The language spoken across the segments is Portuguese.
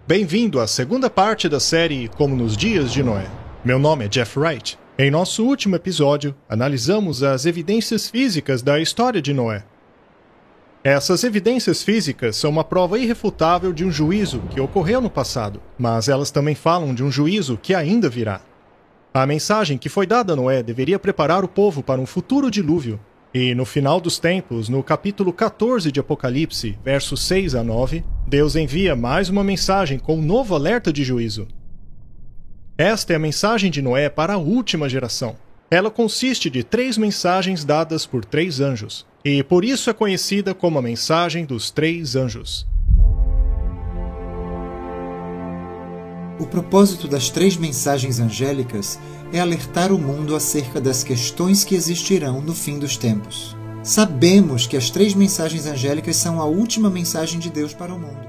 Bem-vindo à segunda parte da série Como nos Dias de Noé. Meu nome é Jeff Wright. Em nosso último episódio, analisamos as evidências físicas da história de Noé. Essas evidências físicas são uma prova irrefutável de um juízo que ocorreu no passado, mas elas também falam de um juízo que ainda virá. A mensagem que foi dada a Noé deveria preparar o povo para um futuro dilúvio, e no final dos tempos, no capítulo 14 de Apocalipse, versos 6 a 9, Deus envia mais uma mensagem com um novo alerta de juízo. Esta é a mensagem de Noé para a última geração. Ela consiste de 3 mensagens dadas por 3 anjos, e por isso é conhecida como a mensagem dos 3 anjos. O propósito das 3 mensagens angélicas é alertar o mundo acerca das questões que existirão no fim dos tempos. Sabemos que as 3 mensagens angélicas são a última mensagem de Deus para o mundo,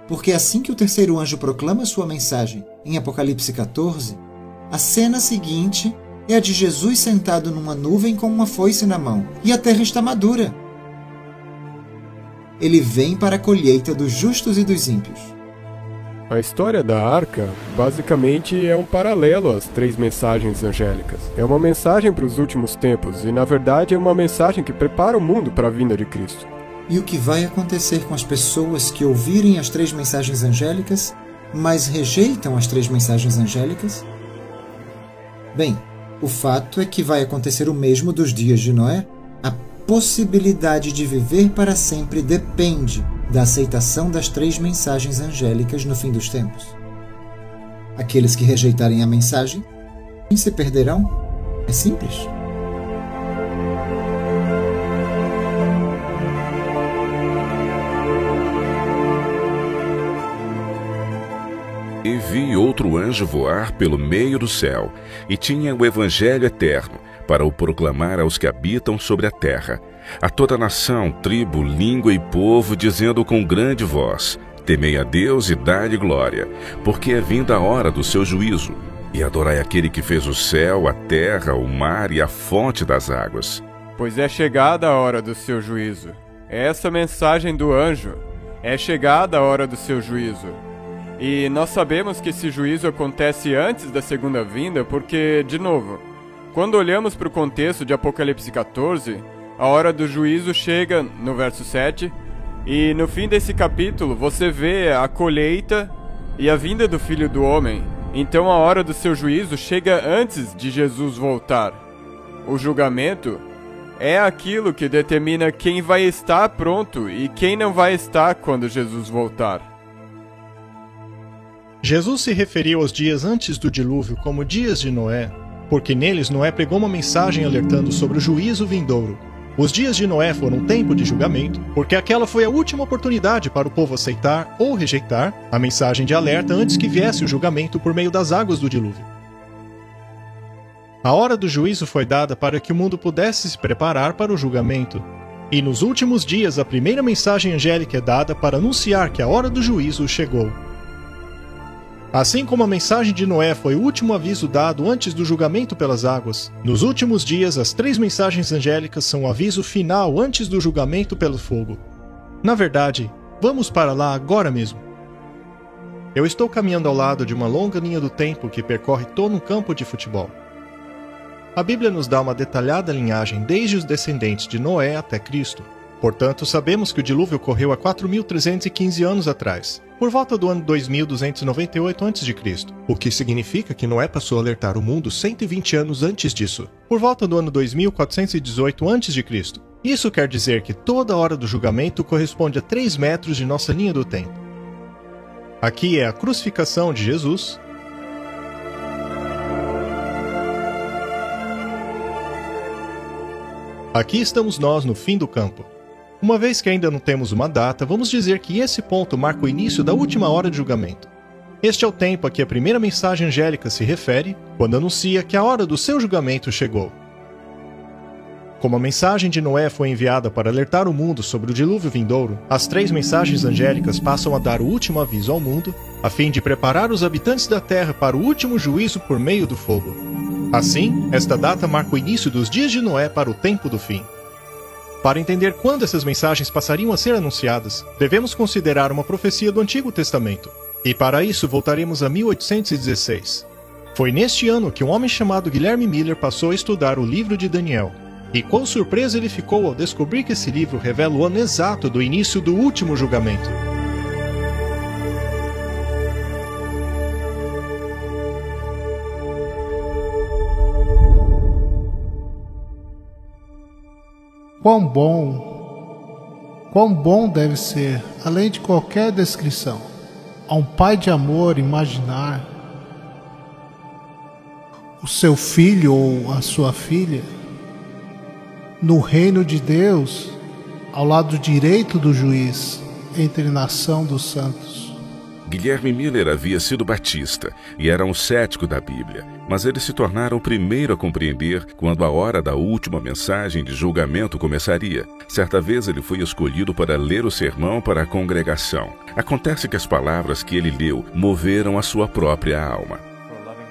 porque assim que o terceiro anjo proclama sua mensagem, em Apocalipse 14, a cena seguinte é a de Jesus sentado numa nuvem com uma foice na mão, e a terra está madura. Ele vem para a colheita dos justos e dos ímpios. A história da Arca, basicamente, é um paralelo às 3 mensagens angélicas. É uma mensagem para os últimos tempos e, na verdade, é uma mensagem que prepara o mundo para a vinda de Cristo. E o que vai acontecer com as pessoas que ouvirem as 3 mensagens angélicas, mas rejeitam as 3 mensagens angélicas? Bem, o fato é que vai acontecer o mesmo dos dias de Noé. A possibilidade de viver para sempre depende da aceitação das 3 mensagens angélicas no fim dos tempos. Aqueles que rejeitarem a mensagem se perderão. É simples. E vi outro anjo voar pelo meio do céu, e tinha o evangelho eterno, para o proclamar aos que habitam sobre a terra, a toda nação, tribo, língua e povo, dizendo com grande voz: temei a Deus e dai-lhe glória, porque é vinda a hora do seu juízo, e adorai aquele que fez o céu, a terra, o mar e a fonte das águas. Pois é chegada a hora do seu juízo. Essa mensagem do anjo. É chegada a hora do seu juízo. E nós sabemos que esse juízo acontece antes da segunda vinda porque, de novo, quando olhamos para o contexto de Apocalipse 14, a hora do juízo chega no verso 7, e no fim desse capítulo você vê a colheita e a vinda do Filho do Homem. Então a hora do seu juízo chega antes de Jesus voltar. O julgamento é aquilo que determina quem vai estar pronto e quem não vai estar quando Jesus voltar. Jesus se referiu aos dias antes do dilúvio como dias de Noé, porque neles Noé pregou uma mensagem alertando sobre o juízo vindouro. Os dias de Noé foram um tempo de julgamento, porque aquela foi a última oportunidade para o povo aceitar ou rejeitar a mensagem de alerta antes que viesse o julgamento por meio das águas do dilúvio. A hora do juízo foi dada para que o mundo pudesse se preparar para o julgamento. E nos últimos dias a primeira mensagem angélica é dada para anunciar que a hora do juízo chegou. Assim como a mensagem de Noé foi o último aviso dado antes do julgamento pelas águas, nos últimos dias as 3 mensagens angélicas são o aviso final antes do julgamento pelo fogo. Na verdade, vamos para lá agora mesmo. Eu estou caminhando ao lado de uma longa linha do tempo que percorre todo um campo de futebol. A Bíblia nos dá uma detalhada linhagem desde os descendentes de Noé até Cristo. Portanto, sabemos que o dilúvio ocorreu há 4.315 anos atrás, por volta do ano 2298 a.C., o que significa que Noé passou a alertar o mundo 120 anos antes disso, por volta do ano 2418 a.C. Isso quer dizer que toda a hora do julgamento corresponde a 3 metros de nossa linha do tempo. Aqui é a crucificação de Jesus. Aqui estamos nós no fim do campo. Uma vez que ainda não temos uma data, vamos dizer que esse ponto marca o início da última hora de julgamento. Este é o tempo a que a primeira mensagem angélica se refere, quando anuncia que a hora do seu julgamento chegou. Como a mensagem de Noé foi enviada para alertar o mundo sobre o dilúvio vindouro, as 3 mensagens angélicas passam a dar o último aviso ao mundo, a fim de preparar os habitantes da terra para o último juízo por meio do fogo. Assim, esta data marca o início dos dias de Noé para o tempo do fim. Para entender quando essas mensagens passariam a ser anunciadas, devemos considerar uma profecia do Antigo Testamento. E para isso voltaremos a 1816. Foi neste ano que um homem chamado Guilherme Miller passou a estudar o livro de Daniel. E quão surpreso ele ficou ao descobrir que esse livro revela o ano exato do início do último julgamento. Quão bom deve ser, além de qualquer descrição, a um pai de amor imaginar o seu filho ou a sua filha no reino de Deus, ao lado direito do juiz, entre nação dos santos. Guilherme Miller havia sido batista e era um cético da Bíblia, mas ele se tornara o primeiro a compreender quando a hora da última mensagem de julgamento começaria. Certa vez ele foi escolhido para ler o sermão para a congregação. Acontece que as palavras que ele leu moveram a sua própria alma.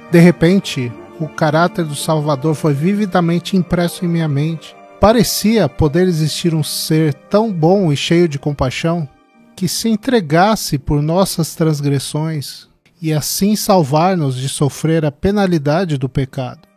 De repente, o caráter do Salvador foi vividamente impresso em minha mente. Parecia poder existir um ser tão bom e cheio de compaixão que se entregasse por nossas transgressões e assim salvar-nos de sofrer a penalidade do pecado.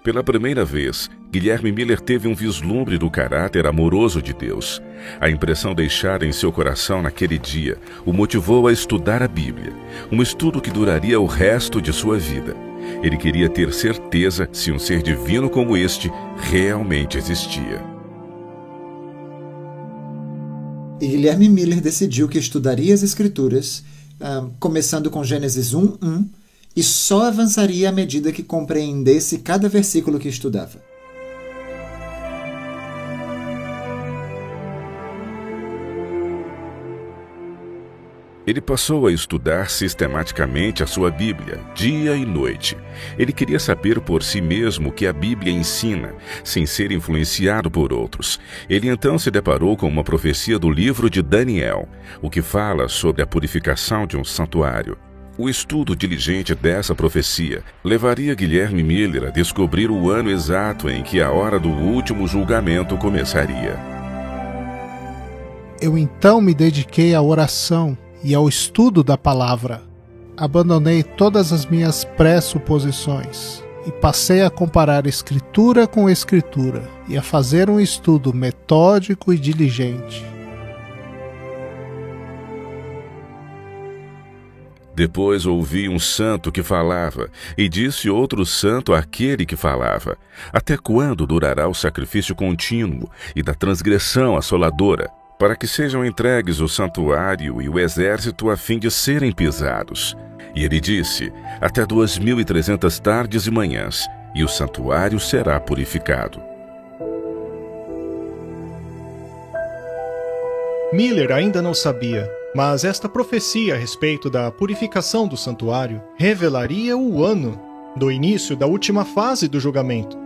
Pela primeira vez, Guilherme Miller teve um vislumbre do caráter amoroso de Deus. A impressão deixada em seu coração naquele dia o motivou a estudar a Bíblia, um estudo que duraria o resto de sua vida. Ele queria ter certeza se um ser divino como este realmente existia. E Guilherme Miller decidiu que estudaria as Escrituras, começando com Gênesis 1:1, e só avançaria à medida que compreendesse cada versículo que estudava. Ele passou a estudar sistematicamente a sua Bíblia, dia e noite. Ele queria saber por si mesmo o que a Bíblia ensina, sem ser influenciado por outros. Ele então se deparou com uma profecia do livro de Daniel, o que fala sobre a purificação de um santuário. O estudo diligente dessa profecia levaria Guilherme Miller a descobrir o ano exato em que a hora do último julgamento começaria. Eu então me dediquei à oração e ao estudo da palavra. Abandonei todas as minhas pressuposições e passei a comparar escritura com escritura e a fazer um estudo metódico e diligente. Depois ouvi um santo que falava, e disse outro santo àquele que falava: até quando durará o sacrifício contínuo e da transgressão assoladora, para que sejam entregues o santuário e o exército a fim de serem pisados? E ele disse: até 2.300 tardes e manhãs, e o santuário será purificado. Miller ainda não sabia, mas esta profecia a respeito da purificação do santuário revelaria o ano do início da última fase do julgamento.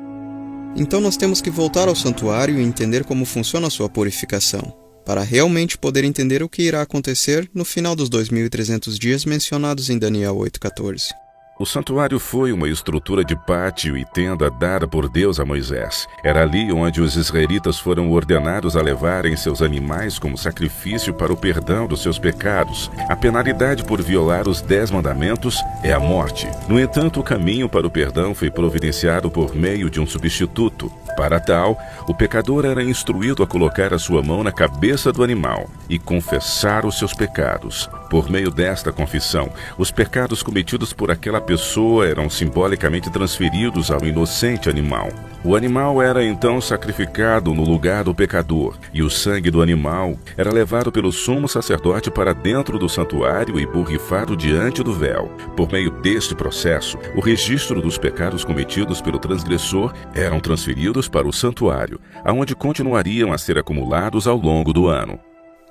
Então nós temos que voltar ao santuário e entender como funciona a sua purificação, para realmente poder entender o que irá acontecer no final dos 2.300 dias mencionados em Daniel 8,14. O santuário foi uma estrutura de pátio e tenda dada por Deus a Moisés. Era ali onde os israelitas foram ordenados a levarem seus animais como sacrifício para o perdão dos seus pecados. A penalidade por violar os 10 mandamentos é a morte. No entanto, o caminho para o perdão foi providenciado por meio de um substituto. Para tal, o pecador era instruído a colocar a sua mão na cabeça do animal e confessar os seus pecados. Por meio desta confissão, os pecados cometidos por aquela pessoa eram simbolicamente transferidos ao inocente animal. O animal era então sacrificado no lugar do pecador, e o sangue do animal era levado pelo sumo sacerdote para dentro do santuário e borrifado diante do véu. Por meio deste processo, o registro dos pecados cometidos pelo transgressor eram transferidos para o santuário, aonde continuariam a ser acumulados ao longo do ano.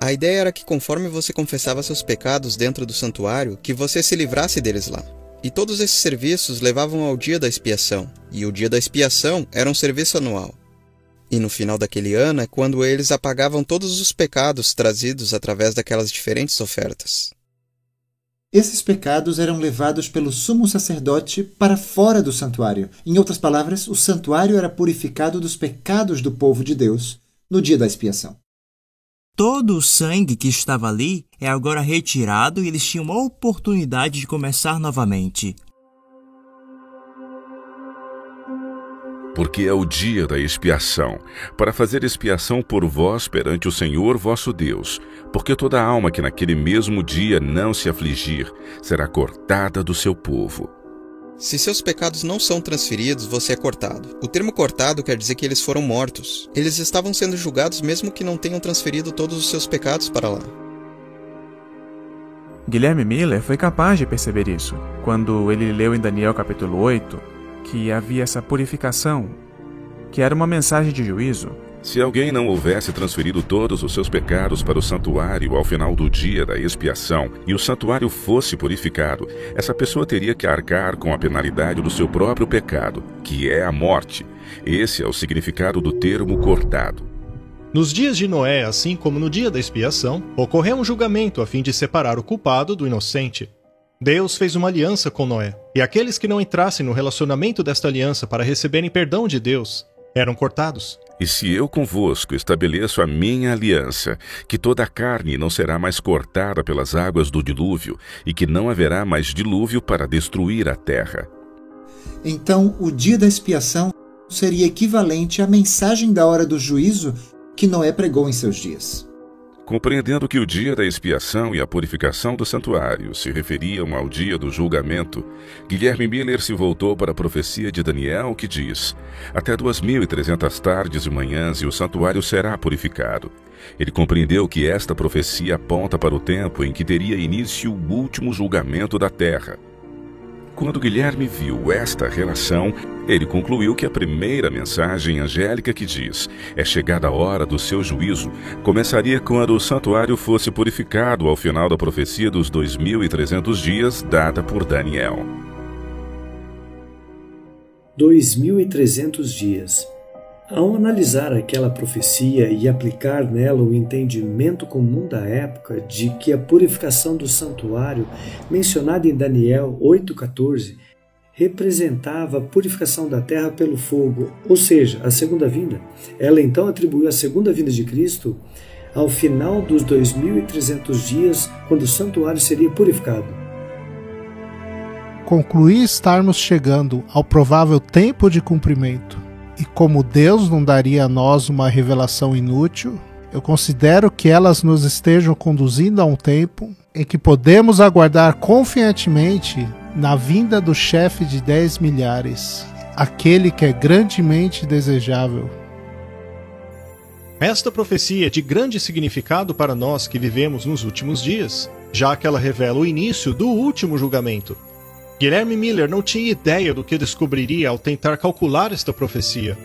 A ideia era que conforme você confessava seus pecados dentro do santuário, que você se livrasse deles lá. E todos esses serviços levavam ao dia da expiação, e o dia da expiação era um serviço anual. E no final daquele ano é quando eles apagavam todos os pecados trazidos através daquelas diferentes ofertas. Esses pecados eram levados pelo sumo sacerdote para fora do santuário. Em outras palavras, o santuário era purificado dos pecados do povo de Deus no dia da expiação. Todo o sangue que estava ali é agora retirado e eles tinham a oportunidade de começar novamente. Porque é o dia da expiação, para fazer expiação por vós perante o Senhor vosso Deus, porque toda alma que naquele mesmo dia não se afligir, será cortada do seu povo. Se seus pecados não são transferidos, você é cortado. O termo cortado quer dizer que eles foram mortos. Eles estavam sendo julgados mesmo que não tenham transferido todos os seus pecados para lá. Guilherme Miller foi capaz de perceber isso, quando ele leu em Daniel capítulo 8, que havia essa purificação, que era uma mensagem de juízo. Se alguém não houvesse transferido todos os seus pecados para o santuário ao final do dia da expiação e o santuário fosse purificado, essa pessoa teria que arcar com a penalidade do seu próprio pecado, que é a morte. Esse é o significado do termo cortado. Nos dias de Noé, assim como no dia da expiação, ocorreu um julgamento a fim de separar o culpado do inocente. Deus fez uma aliança com Noé, e aqueles que não entrassem no relacionamento desta aliança para receberem perdão de Deus eram cortados. E se eu convosco estabeleço a minha aliança, que toda a carne não será mais cortada pelas águas do dilúvio, e que não haverá mais dilúvio para destruir a terra. Então, o dia da expiação seria equivalente à mensagem da hora do juízo que Noé pregou em seus dias. Compreendendo que o dia da expiação e a purificação do santuário se referiam ao dia do julgamento, Guilherme Miller se voltou para a profecia de Daniel, que diz: até 2.300 tardes e manhãs e o santuário será purificado. Ele compreendeu que esta profecia aponta para o tempo em que teria início o último julgamento da terra. Quando Guilherme viu esta relação, ele concluiu que a primeira mensagem angélica que diz é chegada a hora do seu juízo, começaria quando o santuário fosse purificado ao final da profecia dos 2.300 dias dada por Daniel. 2.300 dias. Ao analisar aquela profecia e aplicar nela o entendimento comum da época de que a purificação do santuário, mencionada em Daniel 8,14, representava a purificação da terra pelo fogo, ou seja, a segunda vinda, ela então atribuiu a segunda vinda de Cristo ao final dos 2.300 dias, quando o santuário seria purificado. Concluí estarmos chegando ao provável tempo de cumprimento. E como Deus não daria a nós uma revelação inútil, eu considero que elas nos estejam conduzindo a um tempo em que podemos aguardar confiantemente na vinda do chefe de 10 milhares, aquele que é grandemente desejável. Esta profecia é de grande significado para nós que vivemos nos últimos dias, já que ela revela o início do último julgamento. Guilherme Miller não tinha ideia do que descobriria ao tentar calcular esta profecia.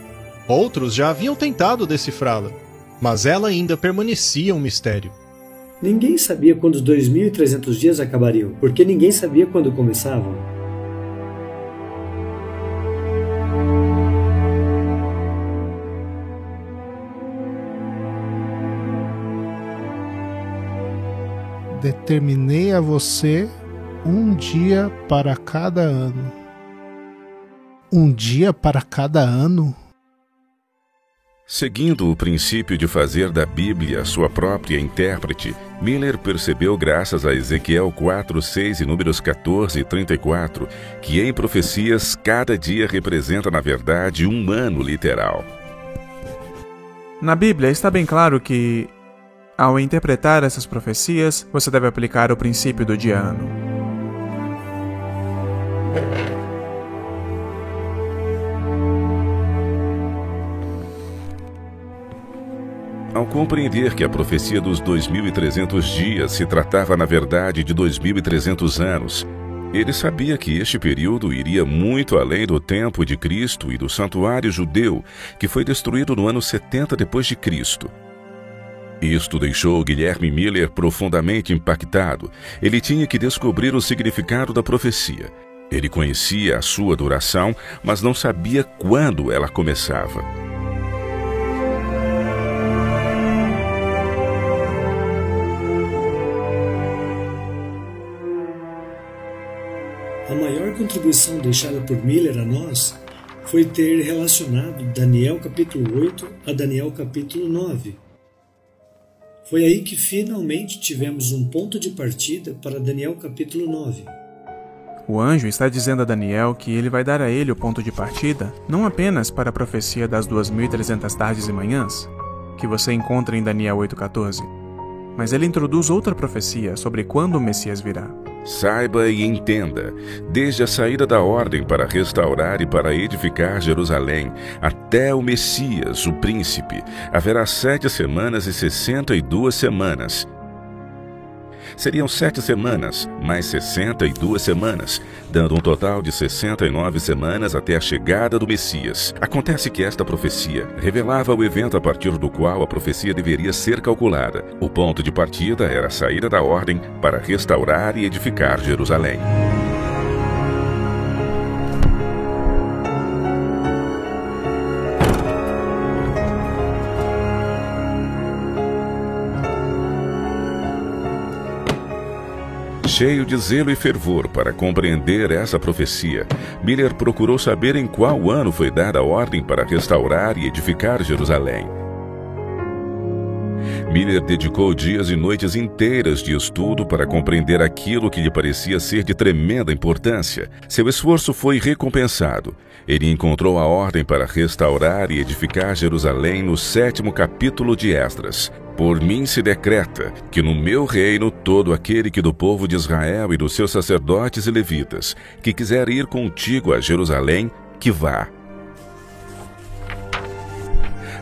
Outros já haviam tentado decifrá-la, mas ela ainda permanecia um mistério. Ninguém sabia quando os 2.300 dias acabariam, porque ninguém sabia quando começavam. Determinei a você Um dia para cada ano. Um dia para cada ano? Seguindo o princípio de fazer da Bíblia sua própria intérprete, Miller percebeu, graças a Ezequiel 4:6 e Números 14 e 34, que em profecias cada dia representa, na verdade, um ano literal. Na Bíblia está bem claro que, ao interpretar essas profecias, você deve aplicar o princípio do dia-ano. Ao compreender que a profecia dos 2.300 dias se tratava, na verdade, de 2.300 anos, ele sabia que este período iria muito além do tempo de Cristo e do santuário judeu, que foi destruído no ano 70 depois de Cristo. Isto deixou Guilherme Miller profundamente impactado. Ele tinha que descobrir o significado da profecia. Ele conhecia a sua duração, mas não sabia quando ela começava. A maior contribuição deixada por Miller a nós foi ter relacionado Daniel capítulo 8 a Daniel capítulo 9. Foi aí que finalmente tivemos um ponto de partida para Daniel capítulo 9. O anjo está dizendo a Daniel que ele vai dar a ele o ponto de partida, não apenas para a profecia das 2.300 tardes e manhãs, que você encontra em Daniel 8:14, mas ele introduz outra profecia sobre quando o Messias virá. Saiba e entenda, desde a saída da ordem para restaurar e para edificar Jerusalém, até o Messias, o príncipe, haverá 7 semanas e 62 semanas. Seriam 7 semanas, mais 62 semanas, dando um total de 69 semanas até a chegada do Messias. Acontece que esta profecia revelava o evento a partir do qual a profecia deveria ser calculada. O ponto de partida era a saída da ordem para restaurar e edificar Jerusalém. Cheio de zelo e fervor para compreender essa profecia, Miller procurou saber em qual ano foi dada a ordem para restaurar e edificar Jerusalém. Miller dedicou dias e noites inteiras de estudo para compreender aquilo que lhe parecia ser de tremenda importância. Seu esforço foi recompensado. Ele encontrou a ordem para restaurar e edificar Jerusalém no 7º capítulo de Esdras. Por mim se decreta que no meu reino todo aquele que do povo de Israel e dos seus sacerdotes e levitas, que quiser ir contigo a Jerusalém, que vá.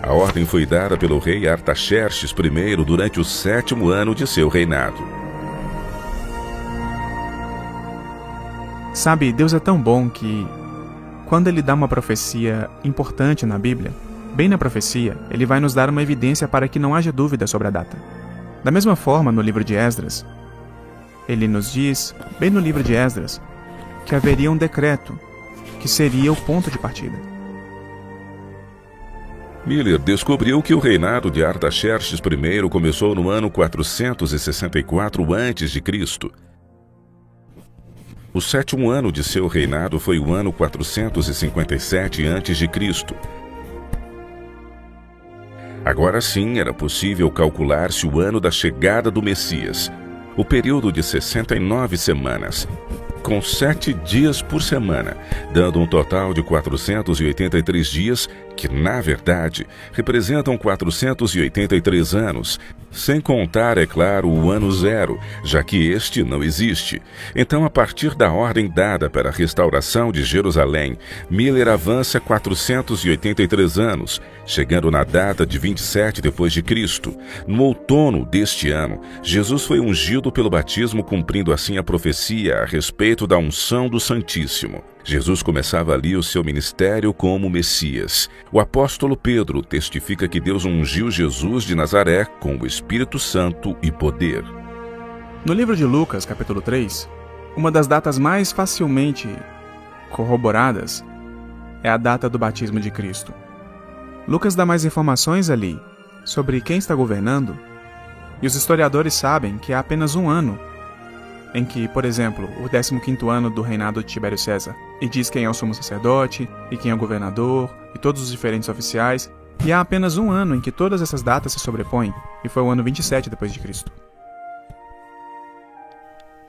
A ordem foi dada pelo rei Artaxerxes I durante o 7º ano de seu reinado. Sabe, Deus é tão bom que, quando Ele dá uma profecia importante na Bíblia, bem na profecia, Ele vai nos dar uma evidência para que não haja dúvida sobre a data. Da mesma forma, no livro de Esdras, Ele nos diz, bem no livro de Esdras, que haveria um decreto, que seria o ponto de partida. Miller descobriu que o reinado de Artaxerxes I começou no ano 464 a.C. O 7º ano de seu reinado foi o ano 457 a.C. Agora sim era possível calcular-se o ano da chegada do Messias, o período de 69 semanas, com 7 dias por semana, dando um total de 483 dias, que, na verdade, representam 483 anos, sem contar, é claro, o ano zero, já que este não existe. Então, a partir da ordem dada para a restauração de Jerusalém, Miller avança 483 anos, chegando na data de 27 depois de Cristo. No outono deste ano, Jesus foi ungido pelo batismo, cumprindo assim a profecia a respeito da unção do Santíssimo. Jesus começava ali o seu ministério como Messias. O apóstolo Pedro testifica que Deus ungiu Jesus de Nazaré com o Espírito Santo e poder. No livro de Lucas, capítulo 3, uma das datas mais facilmente corroboradas é a data do batismo de Cristo. Lucas dá mais informações ali sobre quem está governando, e os historiadores sabem que há apenas um ano em que, por exemplo, o 15º ano do reinado de Tibério César, e diz quem é o sumo sacerdote, e quem é o governador, e todos os diferentes oficiais, e há apenas um ano em que todas essas datas se sobrepõem, e foi o ano 27 depois de Cristo.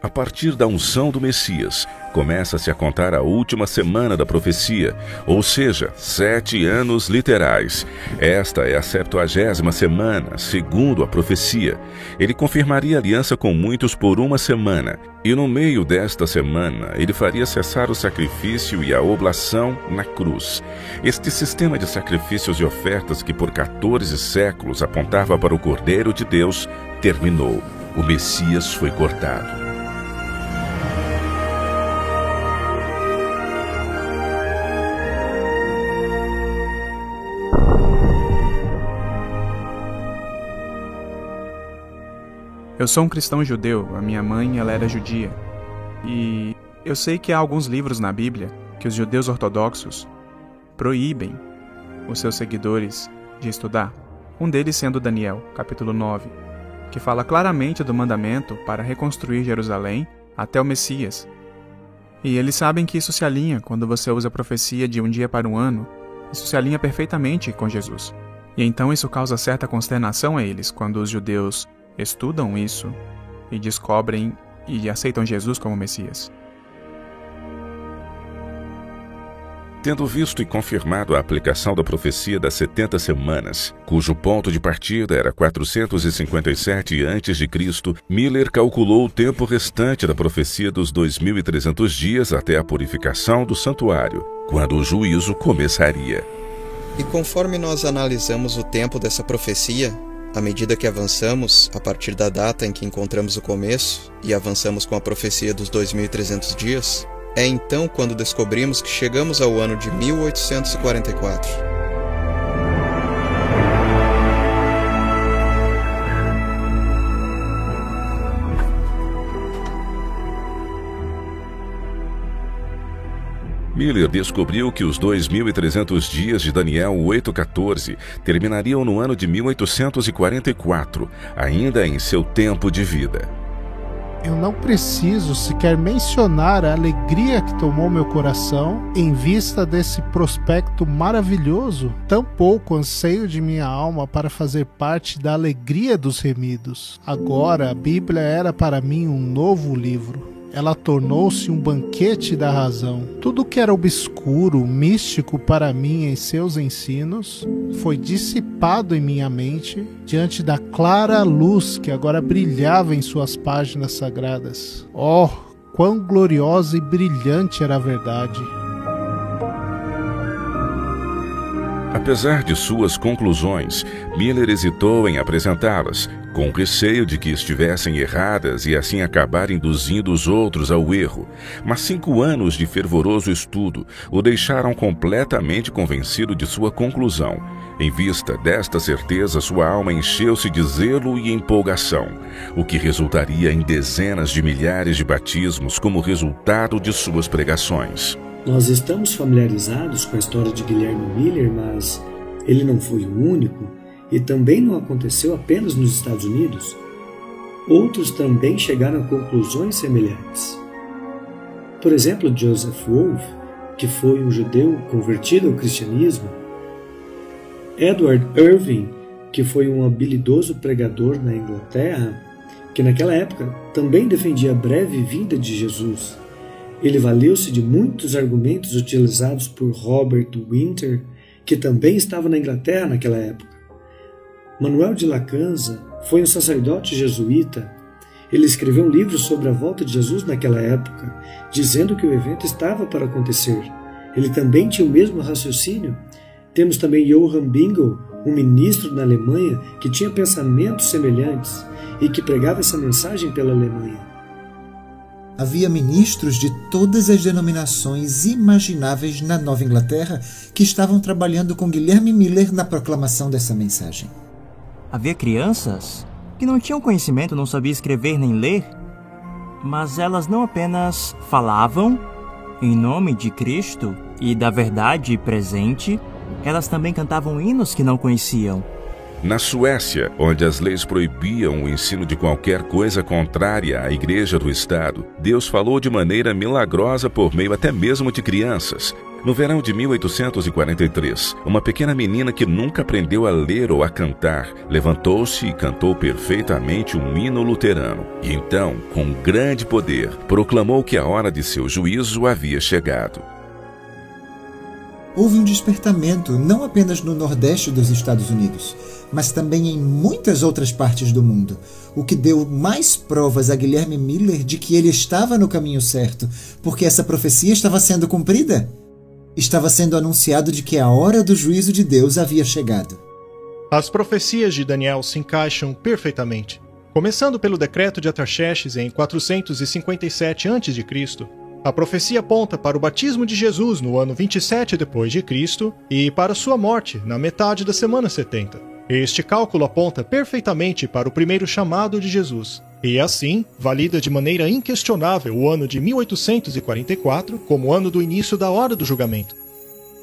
A partir da unção do Messias, começa-se a contar a última semana da profecia, ou seja, 7 anos literais. Esta é a 70ª semana, segundo a profecia. Ele confirmaria aliança com muitos por 1 semana, e no meio desta semana, ele faria cessar o sacrifício e a oblação na cruz. Este sistema de sacrifícios e ofertas que por 14 séculos apontava para o Cordeiro de Deus, terminou. O Messias foi cortado. Eu sou um cristão judeu, a minha mãe ela era judia. E eu sei que há alguns livros na Bíblia que os judeus ortodoxos proíbem os seus seguidores de estudar. Um deles sendo Daniel, capítulo 9, que fala claramente do mandamento para reconstruir Jerusalém até o Messias. E eles sabem que isso se alinha quando você usa a profecia de um dia para um ano. Isso se alinha perfeitamente com Jesus. E então isso causa certa consternação a eles quando os judeus estudam isso e descobrem e aceitam Jesus como Messias. Tendo visto e confirmado a aplicação da profecia das 70 semanas, cujo ponto de partida era 457 a.C., Miller calculou o tempo restante da profecia dos 2.300 dias até a purificação do santuário, quando o juízo começaria. E conforme nós analisamos o tempo dessa profecia, à medida que avançamos, a partir da data em que encontramos o começo, e avançamos com a profecia dos 2.300 dias, é então quando descobrimos que chegamos ao ano de 1844. Miller descobriu que os 2.300 dias de Daniel 8,14 terminariam no ano de 1844, ainda em seu tempo de vida. Eu não preciso sequer mencionar a alegria que tomou meu coração em vista desse prospecto maravilhoso, tampouco anseio de minha alma para fazer parte da alegria dos remidos. Agora a Bíblia era para mim um novo livro. Ela tornou-se um banquete da razão. Tudo que era obscuro, místico para mim em seus ensinos, foi dissipado em minha mente diante da clara luz que agora brilhava em suas páginas sagradas. Oh, quão gloriosa e brilhante era a verdade! Apesar de suas conclusões, Miller hesitou em apresentá-las, com receio de que estivessem erradas e assim acabar induzindo os outros ao erro. Mas 5 anos de fervoroso estudo o deixaram completamente convencido de sua conclusão. Em vista desta certeza, sua alma encheu-se de zelo e empolgação, o que resultaria em dezenas de milhares de batismos como resultado de suas pregações. Nós estamos familiarizados com a história de Guilherme Miller, mas ele não foi o único e também não aconteceu apenas nos Estados Unidos. Outros também chegaram a conclusões semelhantes. Por exemplo, Joseph Wolff, que foi um judeu convertido ao cristianismo, Edward Irving, que foi um habilidoso pregador na Inglaterra, que naquela época também defendia a breve vinda de Jesus. Ele valeu-se de muitos argumentos utilizados por Robert Winter, que também estava na Inglaterra naquela época. Manuel de Lacanza foi um sacerdote jesuíta. Ele escreveu um livro sobre a volta de Jesus naquela época, dizendo que o evento estava para acontecer. Ele também tinha o mesmo raciocínio. Temos também Johann Bingel, um ministro na Alemanha que tinha pensamentos semelhantes e que pregava essa mensagem pela Alemanha. Havia ministros de todas as denominações imagináveis na Nova Inglaterra que estavam trabalhando com Guilherme Miller na proclamação dessa mensagem. Havia crianças que não tinham conhecimento, não sabiam escrever nem ler, mas elas não apenas falavam em nome de Cristo e da verdade presente, elas também cantavam hinos que não conheciam. Na Suécia, onde as leis proibiam o ensino de qualquer coisa contrária à Igreja do Estado, Deus falou de maneira milagrosa por meio até mesmo de crianças. No verão de 1843, uma pequena menina que nunca aprendeu a ler ou a cantar, levantou-se e cantou perfeitamente um hino luterano. E então, com grande poder, proclamou que a hora de seu juízo havia chegado. Houve um despertamento não apenas no Nordeste dos Estados Unidos, mas também em muitas outras partes do mundo, o que deu mais provas a Guilherme Miller de que ele estava no caminho certo, porque essa profecia estava sendo cumprida. Estava sendo anunciado de que a hora do juízo de Deus havia chegado. As profecias de Daniel se encaixam perfeitamente. Começando pelo decreto de Artaxerxes em 457 a.C., a profecia aponta para o batismo de Jesus no ano 27 d.C. e para sua morte na metade da semana 70. Este cálculo aponta perfeitamente para o primeiro chamado de Jesus, e assim valida de maneira inquestionável o ano de 1844 como ano do início da hora do julgamento.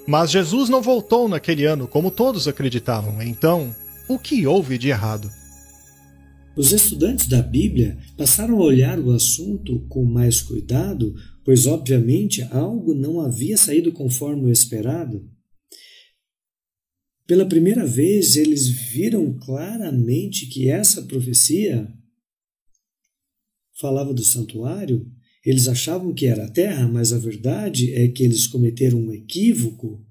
Mas Jesus não voltou naquele ano como todos acreditavam, então, o que houve de errado? Os estudantes da Bíblia passaram a olhar o assunto com mais cuidado, pois obviamente algo não havia saído conforme o esperado. Pela primeira vez, eles viram claramente que essa profecia falava do santuário. Eles achavam que era a terra, mas a verdade é que eles cometeram um equívoco,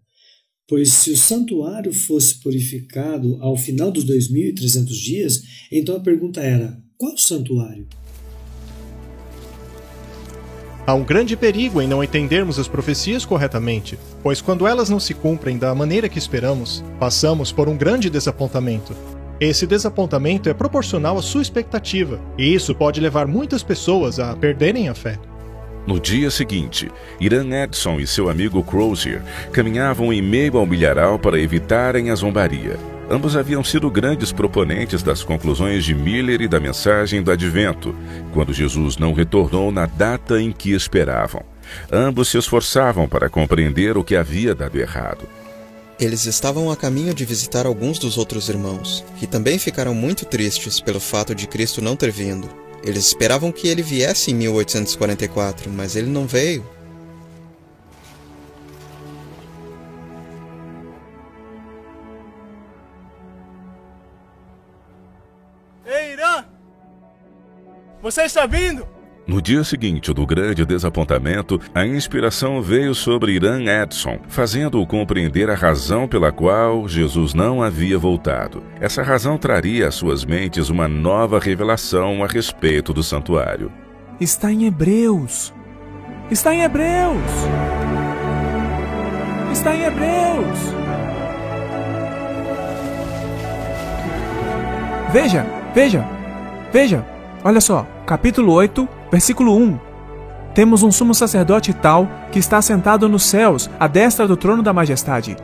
pois se o santuário fosse purificado ao final dos 2.300 dias, então a pergunta era: qual santuário? Há um grande perigo em não entendermos as profecias corretamente, pois quando elas não se cumprem da maneira que esperamos, passamos por um grande desapontamento. Esse desapontamento é proporcional à sua expectativa, e isso pode levar muitas pessoas a perderem a fé. No dia seguinte, Iran Edson e seu amigo Crozier caminhavam em meio ao milharal para evitarem a zombaria. Ambos haviam sido grandes proponentes das conclusões de Miller e da mensagem do Advento, quando Jesus não retornou na data em que esperavam. Ambos se esforçavam para compreender o que havia dado errado. Eles estavam a caminho de visitar alguns dos outros irmãos, que também ficaram muito tristes pelo fato de Cristo não ter vindo. Eles esperavam que ele viesse em 1844, mas ele não veio. Ei, Irã! Você está vindo? No dia seguinte do grande desapontamento, a inspiração veio sobre Iran Edson, fazendo-o compreender a razão pela qual Jesus não havia voltado. Essa razão traria às suas mentes uma nova revelação a respeito do santuário. Está em Hebreus! Está em Hebreus! Está em Hebreus! Veja! Olha só, capítulo 8, versículo 1. Temos um sumo sacerdote tal que está sentado nos céus, à destra do trono da majestade,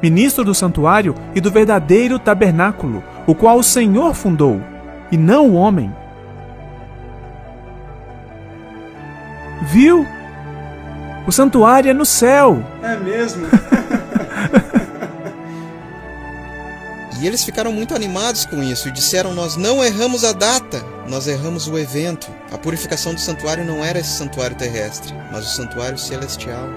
ministro do santuário e do verdadeiro tabernáculo, o qual o Senhor fundou, e não o homem. Viu? O santuário é no céu. É mesmo? E eles ficaram muito animados com isso e disseram: nós não erramos a data, nós erramos o evento. A purificação do santuário não era esse santuário terrestre, mas o santuário celestial.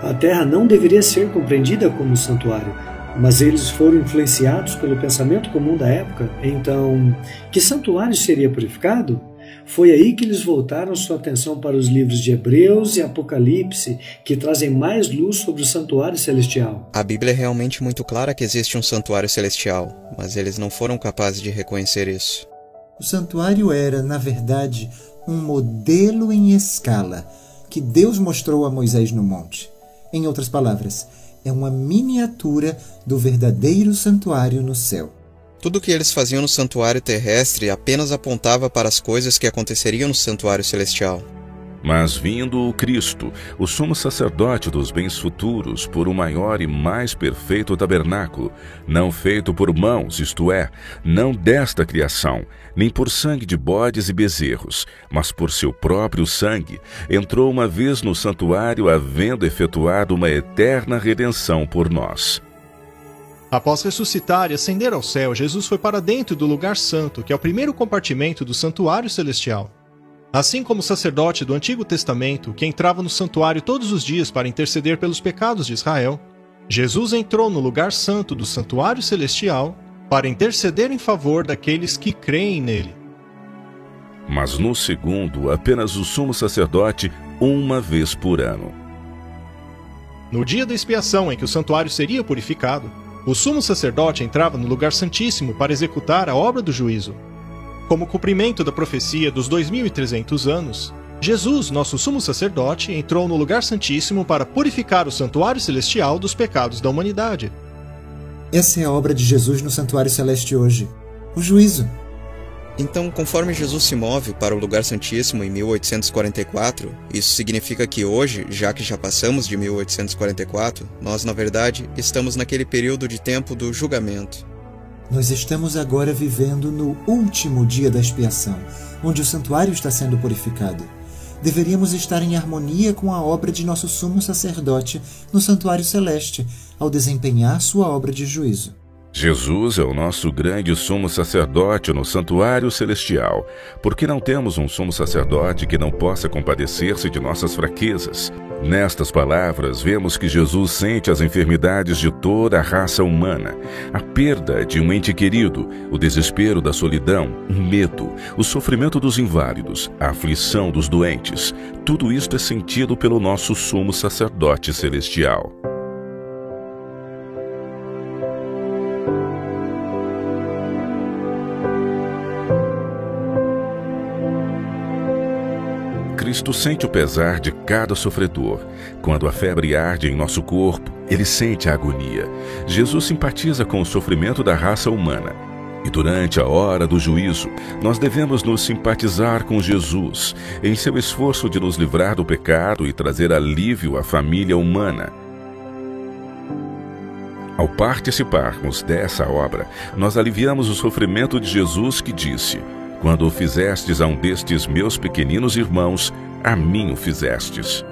A terra não deveria ser compreendida como santuário, mas eles foram influenciados pelo pensamento comum da época. Então, que santuário seria purificado? Foi aí que eles voltaram sua atenção para os livros de Hebreus e Apocalipse, que trazem mais luz sobre o santuário celestial. A Bíblia é realmente muito clara que existe um santuário celestial, mas eles não foram capazes de reconhecer isso. O santuário era, na verdade, um modelo em escala que Deus mostrou a Moisés no monte. Em outras palavras, é uma miniatura do verdadeiro santuário no céu. Tudo o que eles faziam no santuário terrestre apenas apontava para as coisas que aconteceriam no santuário celestial. Mas vindo o Cristo, o sumo sacerdote dos bens futuros, por um maior e mais perfeito tabernáculo, não feito por mãos, isto é, não desta criação, nem por sangue de bodes e bezerros, mas por seu próprio sangue, entrou uma vez no santuário, havendo efetuado uma eterna redenção por nós. Após ressuscitar e ascender ao céu, Jesus foi para dentro do lugar santo, que é o primeiro compartimento do santuário celestial. Assim como o sacerdote do Antigo Testamento, que entrava no santuário todos os dias para interceder pelos pecados de Israel, Jesus entrou no lugar santo do santuário celestial para interceder em favor daqueles que creem nele. Mas no segundo, apenas o sumo sacerdote uma vez por ano. No dia da expiação em que o santuário seria purificado, o sumo sacerdote entrava no lugar santíssimo para executar a obra do juízo. Como cumprimento da profecia dos 2300 anos, Jesus, nosso sumo sacerdote, entrou no lugar santíssimo para purificar o santuário celestial dos pecados da humanidade. Essa é a obra de Jesus no santuário celeste hoje, o juízo. Então, conforme Jesus se move para o lugar santíssimo em 1844, isso significa que hoje, já que já passamos de 1844, nós, na verdade, estamos naquele período de tempo do julgamento. Nós estamos agora vivendo no último dia da expiação, onde o santuário está sendo purificado. Deveríamos estar em harmonia com a obra de nosso sumo sacerdote no santuário celeste, ao desempenhar sua obra de juízo. Jesus é o nosso grande sumo sacerdote no santuário celestial, porque não temos um sumo sacerdote que não possa compadecer-se de nossas fraquezas. Nestas palavras, vemos que Jesus sente as enfermidades de toda a raça humana, a perda de um ente querido, o desespero da solidão, o medo, o sofrimento dos inválidos, a aflição dos doentes. Tudo isto é sentido pelo nosso sumo sacerdote celestial. Cristo sente o pesar de cada sofredor. Quando a febre arde em nosso corpo, ele sente a agonia. Jesus simpatiza com o sofrimento da raça humana. E durante a hora do juízo, nós devemos nos simpatizar com Jesus, em seu esforço de nos livrar do pecado e trazer alívio à família humana. Ao participarmos dessa obra, nós aliviamos o sofrimento de Jesus que disse: "Quando o fizestes a um destes meus pequeninos irmãos, a mim o fizestes."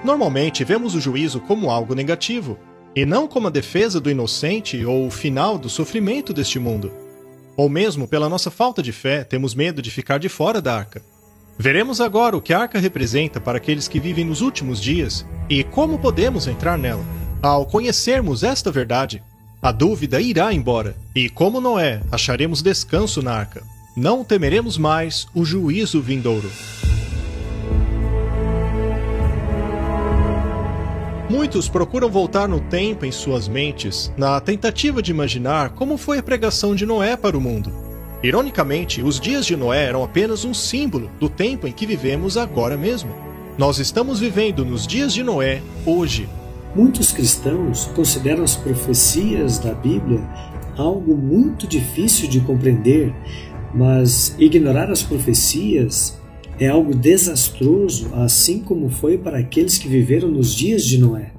Normalmente vemos o juízo como algo negativo, e não como a defesa do inocente ou o final do sofrimento deste mundo. Ou mesmo pela nossa falta de fé, temos medo de ficar de fora da arca. Veremos agora o que a arca representa para aqueles que vivem nos últimos dias e como podemos entrar nela. Ao conhecermos esta verdade, a dúvida irá embora e, como Noé, acharemos descanso na arca. Não temeremos mais o juízo vindouro. Muitos procuram voltar no tempo em suas mentes, na tentativa de imaginar como foi a pregação de Noé para o mundo. Ironicamente, os dias de Noé eram apenas um símbolo do tempo em que vivemos agora mesmo. Nós estamos vivendo nos dias de Noé hoje. Muitos cristãos consideram as profecias da Bíblia algo muito difícil de compreender, mas ignorar as profecias é algo desastroso, assim como foi para aqueles que viveram nos dias de Noé.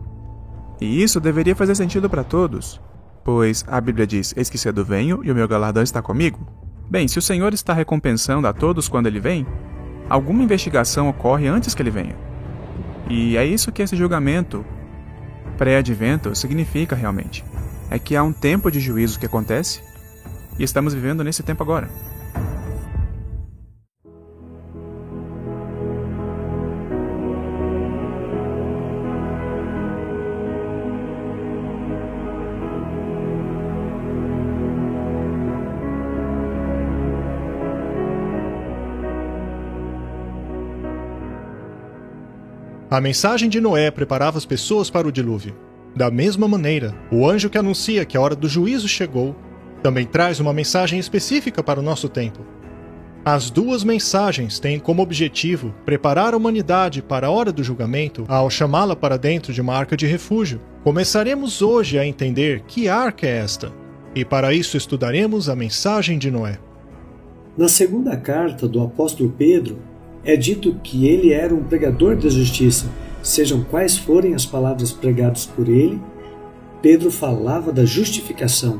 E isso deveria fazer sentido para todos, pois a Bíblia diz: "Eis que cedo venho e o meu galardão está comigo." Bem, se o Senhor está recompensando a todos quando Ele vem, alguma investigação ocorre antes que Ele venha. E é isso que esse julgamento pré-advento significa realmente. É que há um tempo de juízo que acontece e estamos vivendo nesse tempo agora. A mensagem de Noé preparava as pessoas para o dilúvio. Da mesma maneira, o anjo que anuncia que a hora do juízo chegou também traz uma mensagem específica para o nosso tempo. As duas mensagens têm como objetivo preparar a humanidade para a hora do julgamento ao chamá-la para dentro de uma arca de refúgio. Começaremos hoje a entender que arca é esta, e para isso estudaremos a mensagem de Noé. Na segunda carta do apóstolo Pedro, é dito que ele era um pregador da justiça. Sejam quais forem as palavras pregadas por ele, Pedro falava da justificação.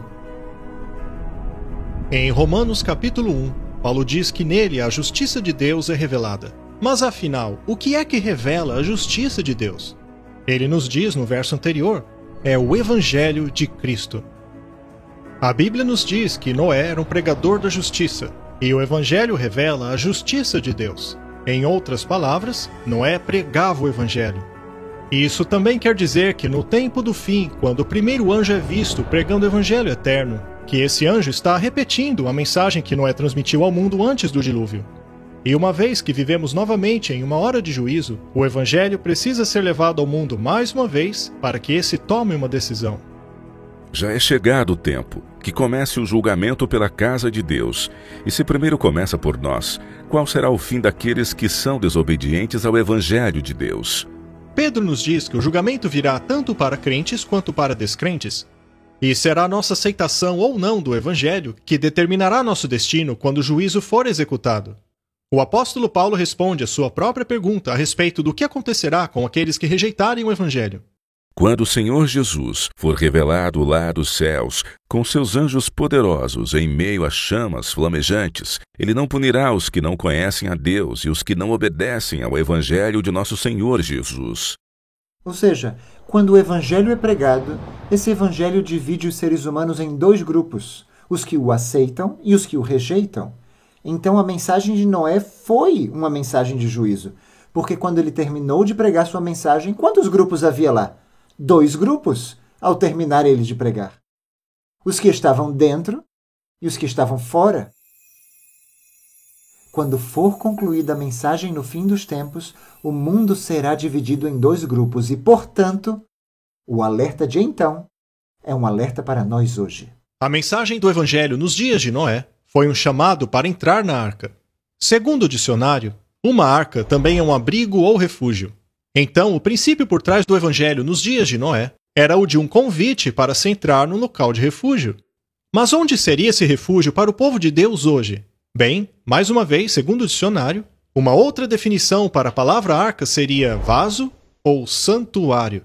Em Romanos capítulo 1, Paulo diz que nele a justiça de Deus é revelada. Mas afinal, o que é que revela a justiça de Deus? Ele nos diz no verso anterior, é o Evangelho de Cristo. A Bíblia nos diz que Noé era um pregador da justiça, e o Evangelho revela a justiça de Deus. Em outras palavras, Noé pregava o Evangelho. Isso também quer dizer que no tempo do fim, quando o primeiro anjo é visto pregando o Evangelho eterno, que esse anjo está repetindo a mensagem que Noé transmitiu ao mundo antes do dilúvio. E uma vez que vivemos novamente em uma hora de juízo, o Evangelho precisa ser levado ao mundo mais uma vez para que esse tome uma decisão. Já é chegado o tempo que comece o julgamento pela casa de Deus. E se primeiro começa por nós, qual será o fim daqueles que são desobedientes ao Evangelho de Deus? Pedro nos diz que o julgamento virá tanto para crentes quanto para descrentes. E será nossa aceitação ou não do Evangelho que determinará nosso destino quando o juízo for executado. O apóstolo Paulo responde a sua própria pergunta a respeito do que acontecerá com aqueles que rejeitarem o Evangelho. Quando o Senhor Jesus for revelado lá dos céus, com seus anjos poderosos em meio a chamas flamejantes, ele não punirá os que não conhecem a Deus e os que não obedecem ao Evangelho de nosso Senhor Jesus. Ou seja, quando o Evangelho é pregado, esse Evangelho divide os seres humanos em dois grupos, os que o aceitam e os que o rejeitam. Então a mensagem de Noé foi uma mensagem de juízo, porque quando ele terminou de pregar sua mensagem, quantos grupos havia lá? 2 grupos, ao terminar ele de pregar. Os que estavam dentro e os que estavam fora. Quando for concluída a mensagem no fim dos tempos, o mundo será dividido em 2 grupos e, portanto, o alerta de então é um alerta para nós hoje. A mensagem do Evangelho nos dias de Noé foi um chamado para entrar na arca. Segundo o dicionário, uma arca também é um abrigo ou refúgio. Então, o princípio por trás do Evangelho nos dias de Noé era o de um convite para se entrar no local de refúgio. Mas onde seria esse refúgio para o povo de Deus hoje? Bem, mais uma vez, segundo o dicionário, uma outra definição para a palavra arca seria vaso ou santuário.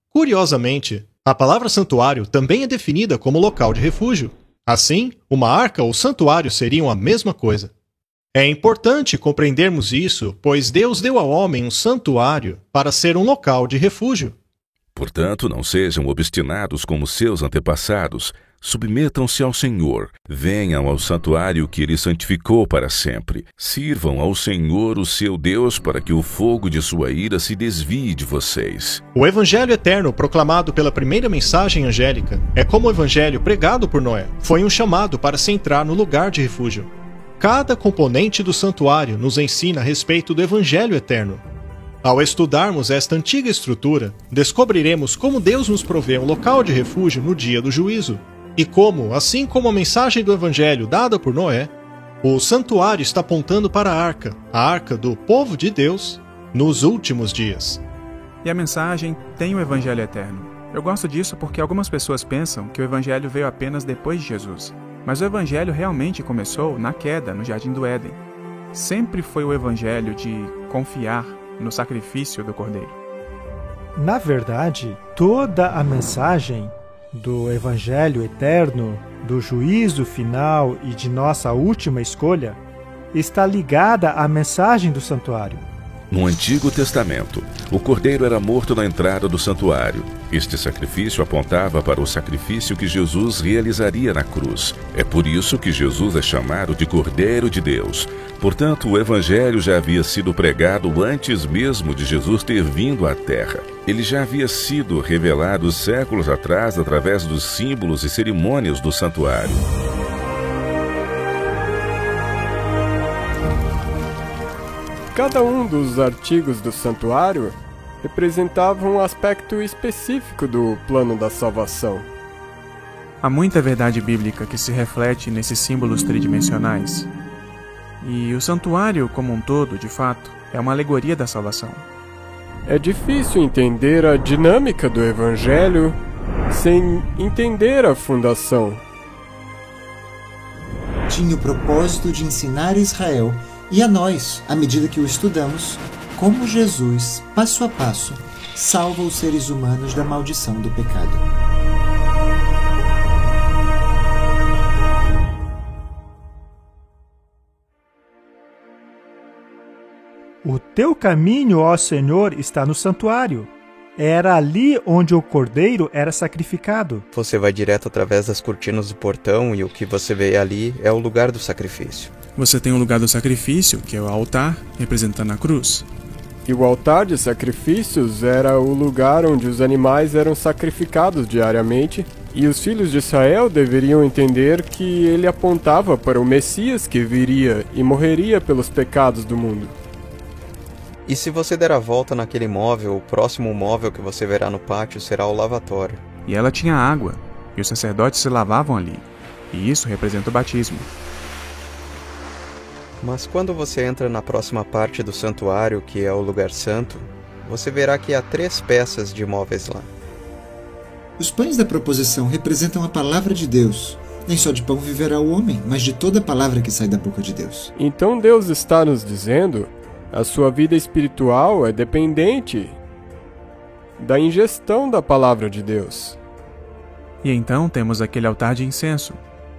Curiosamente, a palavra santuário também é definida como local de refúgio. Assim, uma arca ou santuário seriam a mesma coisa. É importante compreendermos isso, pois Deus deu ao homem um santuário para ser um local de refúgio. Portanto, não sejam obstinados como seus antepassados. Submetam-se ao Senhor. Venham ao santuário que Ele santificou para sempre. Sirvam ao Senhor, o seu Deus, para que o fogo de sua ira se desvie de vocês. O Evangelho eterno proclamado pela primeira mensagem angélica é como o Evangelho pregado por Noé. Foi um chamado para se entrar no lugar de refúgio. Cada componente do santuário nos ensina a respeito do Evangelho eterno. Ao estudarmos esta antiga estrutura, descobriremos como Deus nos provê um local de refúgio no dia do juízo, e como, assim como a mensagem do Evangelho dada por Noé, o santuário está apontando para a arca do povo de Deus, nos últimos dias. E a mensagem tem o Evangelho eterno. Eu gosto disso porque algumas pessoas pensam que o Evangelho veio apenas depois de Jesus. Mas o Evangelho realmente começou na queda, no Jardim do Éden. Sempre foi o Evangelho de confiar no sacrifício do Cordeiro. Na verdade, toda a mensagem do Evangelho eterno, do juízo final e de nossa última escolha está ligada à mensagem do santuário. No Antigo Testamento, o cordeiro era morto na entrada do santuário. Este sacrifício apontava para o sacrifício que Jesus realizaria na cruz. É por isso que Jesus é chamado de Cordeiro de Deus. Portanto, o Evangelho já havia sido pregado antes mesmo de Jesus ter vindo à Terra. Ele já havia sido revelado séculos atrás através dos símbolos e cerimônias do santuário. Cada um dos artigos do santuário representava um aspecto específico do plano da salvação. Há muita verdade bíblica que se reflete nesses símbolos tridimensionais. E o santuário como um todo, de fato, é uma alegoria da salvação. É difícil entender a dinâmica do Evangelho sem entender a fundação. Tinha o propósito de ensinar a Israel e a nós, à medida que o estudamos, como Jesus, passo a passo, salva os seres humanos da maldição do pecado. Teu caminho, ó Senhor, está no santuário. Era ali onde o cordeiro era sacrificado. Você vai direto através das cortinas do portão e o que você vê ali é o lugar do sacrifício. Você tem o lugar do sacrifício, que é o altar, representando a cruz. E o altar de sacrifícios era o lugar onde os animais eram sacrificados diariamente, e os filhos de Israel deveriam entender que ele apontava para o Messias que viria e morreria pelos pecados do mundo. E se você der a volta naquele móvel, o próximo móvel que você verá no pátio será o lavatório. E ela tinha água, e os sacerdotes se lavavam ali. E isso representa o batismo. Mas quando você entra na próxima parte do santuário, que é o lugar santo, você verá que há 3 peças de móveis lá. Os pães da proposição representam a palavra de Deus. Nem só de pão viverá o homem, mas de toda palavra que sai da boca de Deus. Então Deus está nos dizendo: a sua vida espiritual é dependente da ingestão da palavra de Deus. E então temos aquele altar de incenso,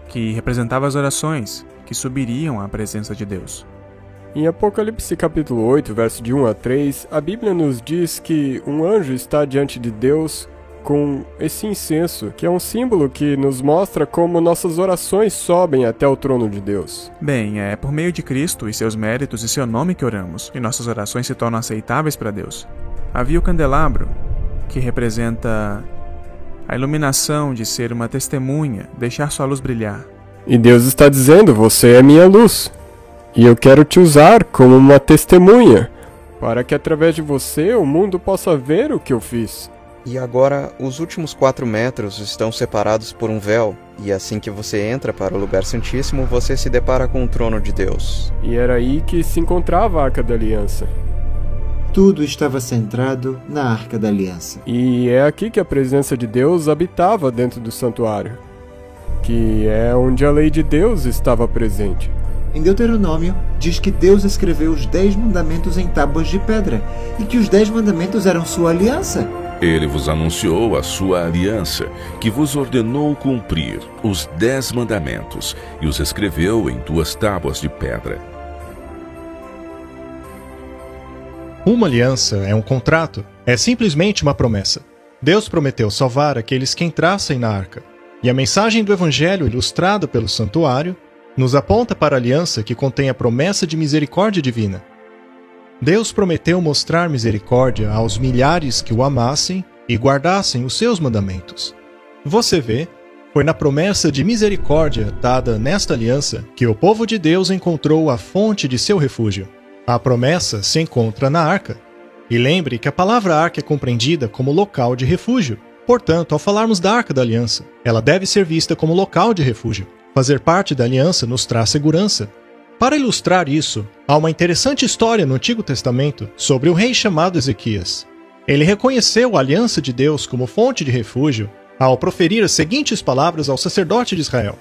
que representava as orações que subiriam à presença de Deus. Em Apocalipse capítulo 8, verso de 1 a 3, a Bíblia nos diz que um anjo está diante de Deus com esse incenso, que é um símbolo que nos mostra como nossas orações sobem até o trono de Deus. Bem, é por meio de Cristo e seus méritos e seu nome que oramos, e nossas orações se tornam aceitáveis para Deus. Havia o candelabro, que representa a iluminação de ser uma testemunha, deixar sua luz brilhar. E Deus está dizendo: você é minha luz, e eu quero te usar como uma testemunha, para que através de você o mundo possa ver o que eu fiz. E agora, os últimos 4 metros estão separados por um véu, e assim que você entra para o lugar santíssimo, você se depara com o trono de Deus. E era aí que se encontrava a Arca da Aliança. Tudo estava centrado na Arca da Aliança. E é aqui que a presença de Deus habitava dentro do santuário, que é onde a lei de Deus estava presente. Em Deuteronômio, diz que Deus escreveu os 10 mandamentos em tábuas de pedra, e que os 10 mandamentos eram sua aliança. Ele vos anunciou a sua aliança, que vos ordenou cumprir os 10 mandamentos, e os escreveu em 2 tábuas de pedra. Uma aliança é um contrato, é simplesmente uma promessa. Deus prometeu salvar aqueles que entrassem na arca, e a mensagem do Evangelho ilustrada pelo santuário nos aponta para a aliança que contém a promessa de misericórdia divina. Deus prometeu mostrar misericórdia aos milhares que o amassem e guardassem os seus mandamentos. Você vê, foi na promessa de misericórdia dada nesta aliança que o povo de Deus encontrou a fonte de seu refúgio. A promessa se encontra na arca. E lembre que a palavra arca é compreendida como local de refúgio. Portanto, ao falarmos da Arca da Aliança, ela deve ser vista como local de refúgio. Fazer parte da aliança nos traz segurança. Para ilustrar isso, há uma interessante história no Antigo Testamento sobre um rei chamado Ezequias. Ele reconheceu a aliança de Deus como fonte de refúgio ao proferir as seguintes palavras ao sacerdote de Israel: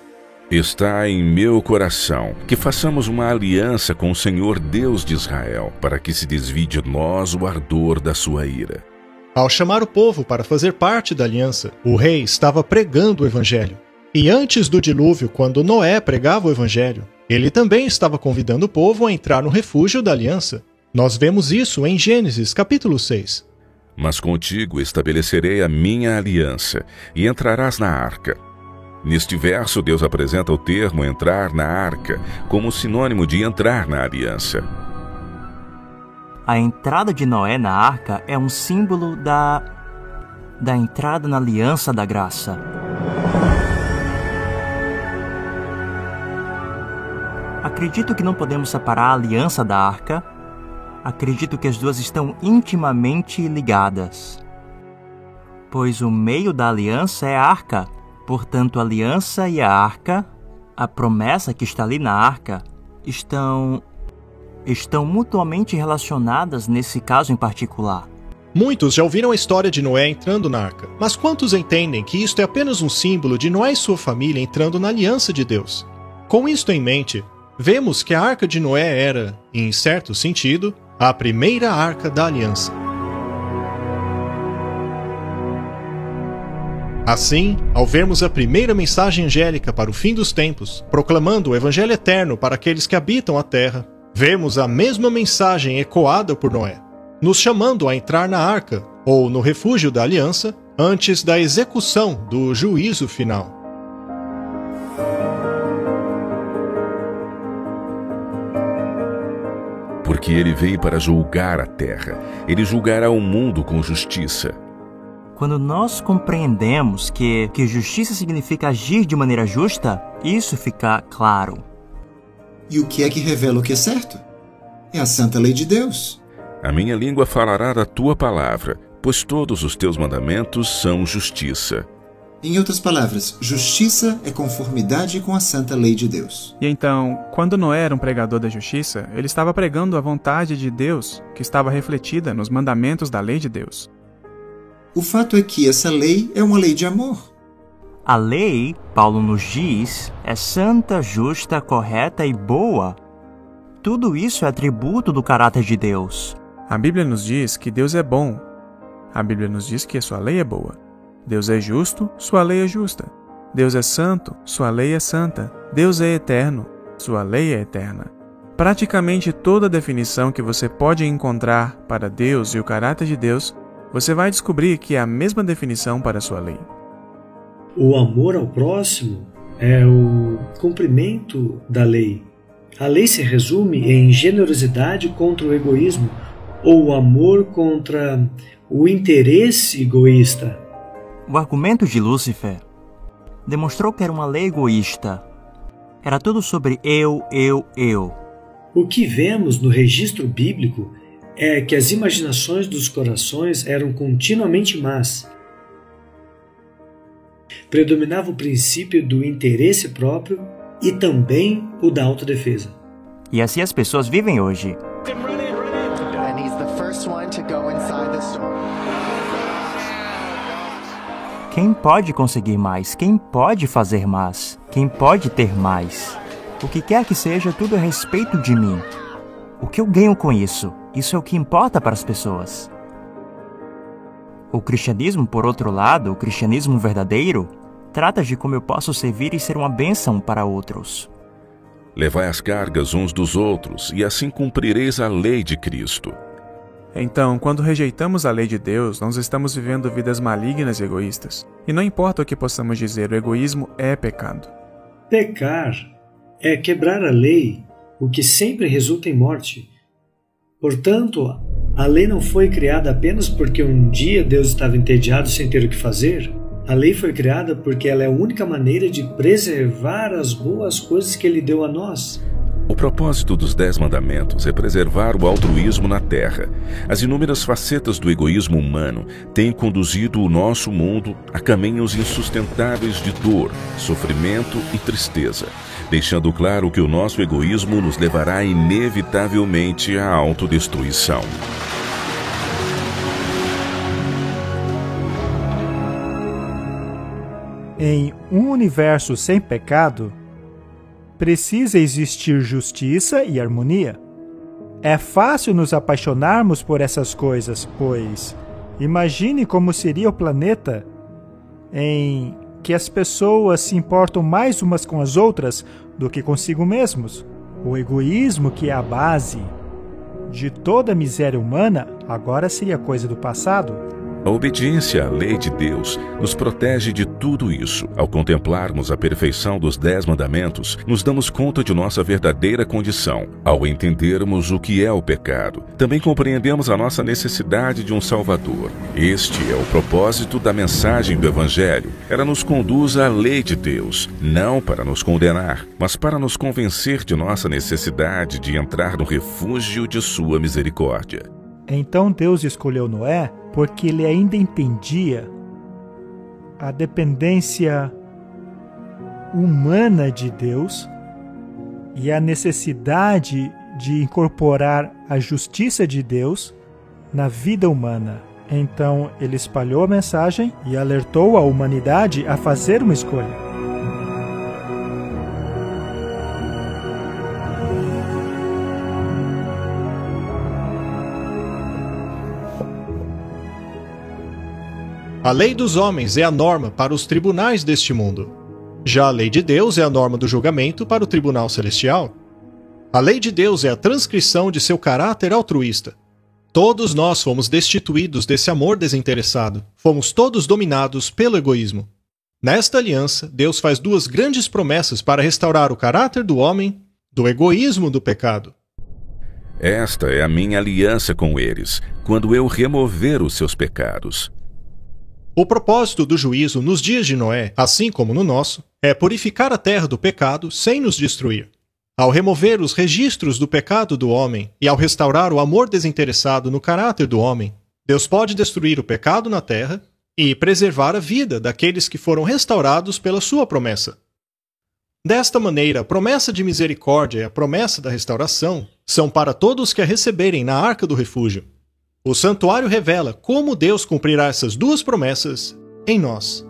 Está em meu coração que façamos uma aliança com o Senhor Deus de Israel, para que se desvie de nós o ardor da sua ira. Ao chamar o povo para fazer parte da aliança, o rei estava pregando o Evangelho. E antes do dilúvio, quando Noé pregava o Evangelho, ele também estava convidando o povo a entrar no refúgio da aliança. Nós vemos isso em Gênesis, capítulo 6. Mas contigo estabelecerei a minha aliança, e entrarás na arca. Neste verso, Deus apresenta o termo entrar na arca como sinônimo de entrar na aliança. A entrada de Noé na arca é um símbolo da entrada na aliança da graça. Acredito que não podemos separar a aliança da arca. Acredito que as duas estão intimamente ligadas. Pois o meio da aliança é a arca. Portanto, a aliança e a arca, a promessa que está ali na arca, estão mutuamente relacionadas nesse caso em particular. Muitos já ouviram a história de Noé entrando na arca, mas quantos entendem que isto é apenas um símbolo de Noé e sua família entrando na aliança de Deus? Com isto em mente, vemos que a arca de Noé era, em certo sentido, a primeira arca da aliança. Assim, ao vermos a primeira mensagem angélica para o fim dos tempos, proclamando o Evangelho eterno para aqueles que habitam a terra, Vemos a mesma mensagem ecoada por Noé, nos chamando a entrar na arca, ou no refúgio da aliança, antes da execução do juízo final. Porque ele veio para julgar a terra. Ele julgará o mundo com justiça. Quando nós compreendemos que justiça significa agir de maneira justa, isso fica claro. E o que é que revela o que é certo? É a santa lei de Deus. A minha língua falará da tua palavra, pois todos os teus mandamentos são justiça. Em outras palavras, justiça é conformidade com a santa lei de Deus. E então, quando Noé era um pregador da justiça, ele estava pregando a vontade de Deus, que estava refletida nos mandamentos da lei de Deus. O fato é que essa lei é uma lei de amor. A lei, Paulo nos diz, é santa, justa, correta e boa. Tudo isso é atributo do caráter de Deus. A Bíblia nos diz que Deus é bom. A Bíblia nos diz que a sua lei é boa. Deus é justo, sua lei é justa. Deus é santo, sua lei é santa. Deus é eterno, sua lei é eterna. Praticamente toda definição que você pode encontrar para Deus e o caráter de Deus, você vai descobrir que é a mesma definição para a sua lei. O amor ao próximo é o cumprimento da lei. A lei se resume em generosidade contra o egoísmo ou o amor contra o interesse egoísta. O argumento de Lúcifer demonstrou que era uma lei egoísta. Era tudo sobre eu. O que vemos no registro bíblico é que as imaginações dos corações eram continuamente más. Predominava o princípio do interesse próprio e também o da autodefesa. E assim as pessoas vivem hoje. Quem pode conseguir mais? Quem pode fazer mais? Quem pode ter mais? O que quer que seja, tudo a respeito de mim. O que eu ganho com isso? Isso é o que importa para as pessoas. O cristianismo, por outro lado, o cristianismo verdadeiro, trata de como eu posso servir e ser uma bênção para outros. Levai as cargas uns dos outros, e assim cumprireis a lei de Cristo. Então, quando rejeitamos a lei de Deus, nós estamos vivendo vidas malignas e egoístas. E não importa o que possamos dizer, o egoísmo é pecado. Pecar é quebrar a lei, o que sempre resulta em morte. Portanto, a lei não foi criada apenas porque um dia Deus estava entediado sem ter o que fazer. A lei foi criada porque ela é a única maneira de preservar as boas coisas que Ele deu a nós. O propósito dos 10 mandamentos é preservar o altruísmo na terra. As inúmeras facetas do egoísmo humano têm conduzido o nosso mundo a caminhos insustentáveis de dor, sofrimento e tristeza, deixando claro que o nosso egoísmo nos levará inevitavelmente à autodestruição. Em um universo sem pecado, precisa existir justiça e harmonia. É fácil nos apaixonarmos por essas coisas, pois imagine como seria o planeta em que as pessoas se importam mais umas com as outras do que consigo mesmos. O egoísmo, que é a base de toda a miséria humana, agora seria coisa do passado. A obediência à lei de Deus nos protege de tudo isso. Ao contemplarmos a perfeição dos 10 mandamentos, nos damos conta de nossa verdadeira condição. Ao entendermos o que é o pecado, também compreendemos a nossa necessidade de um Salvador. Este é o propósito da mensagem do Evangelho. Ela nos conduz à lei de Deus, não para nos condenar, mas para nos convencer de nossa necessidade de entrar no refúgio de sua misericórdia. Então Deus escolheu Noé porque ele ainda entendia a dependência humana de Deus e a necessidade de incorporar a justiça de Deus na vida humana. Então ele espalhou a mensagem e alertou a humanidade a fazer uma escolha. A lei dos homens é a norma para os tribunais deste mundo. Já a lei de Deus é a norma do julgamento para o tribunal celestial. A lei de Deus é a transcrição de seu caráter altruísta. Todos nós fomos destituídos desse amor desinteressado. Fomos todos dominados pelo egoísmo. Nesta aliança, Deus faz duas grandes promessas para restaurar o caráter do homem do egoísmo do pecado. Esta é a minha aliança com eles, quando eu remover os seus pecados. O propósito do juízo nos dias de Noé, assim como no nosso, é purificar a terra do pecado sem nos destruir. Ao remover os registros do pecado do homem e ao restaurar o amor desinteressado no caráter do homem, Deus pode destruir o pecado na terra e preservar a vida daqueles que foram restaurados pela sua promessa. Desta maneira, a promessa de misericórdia e a promessa da restauração são para todos que a receberem na arca do refúgio. O santuário revela como Deus cumprirá essas duas promessas em nós.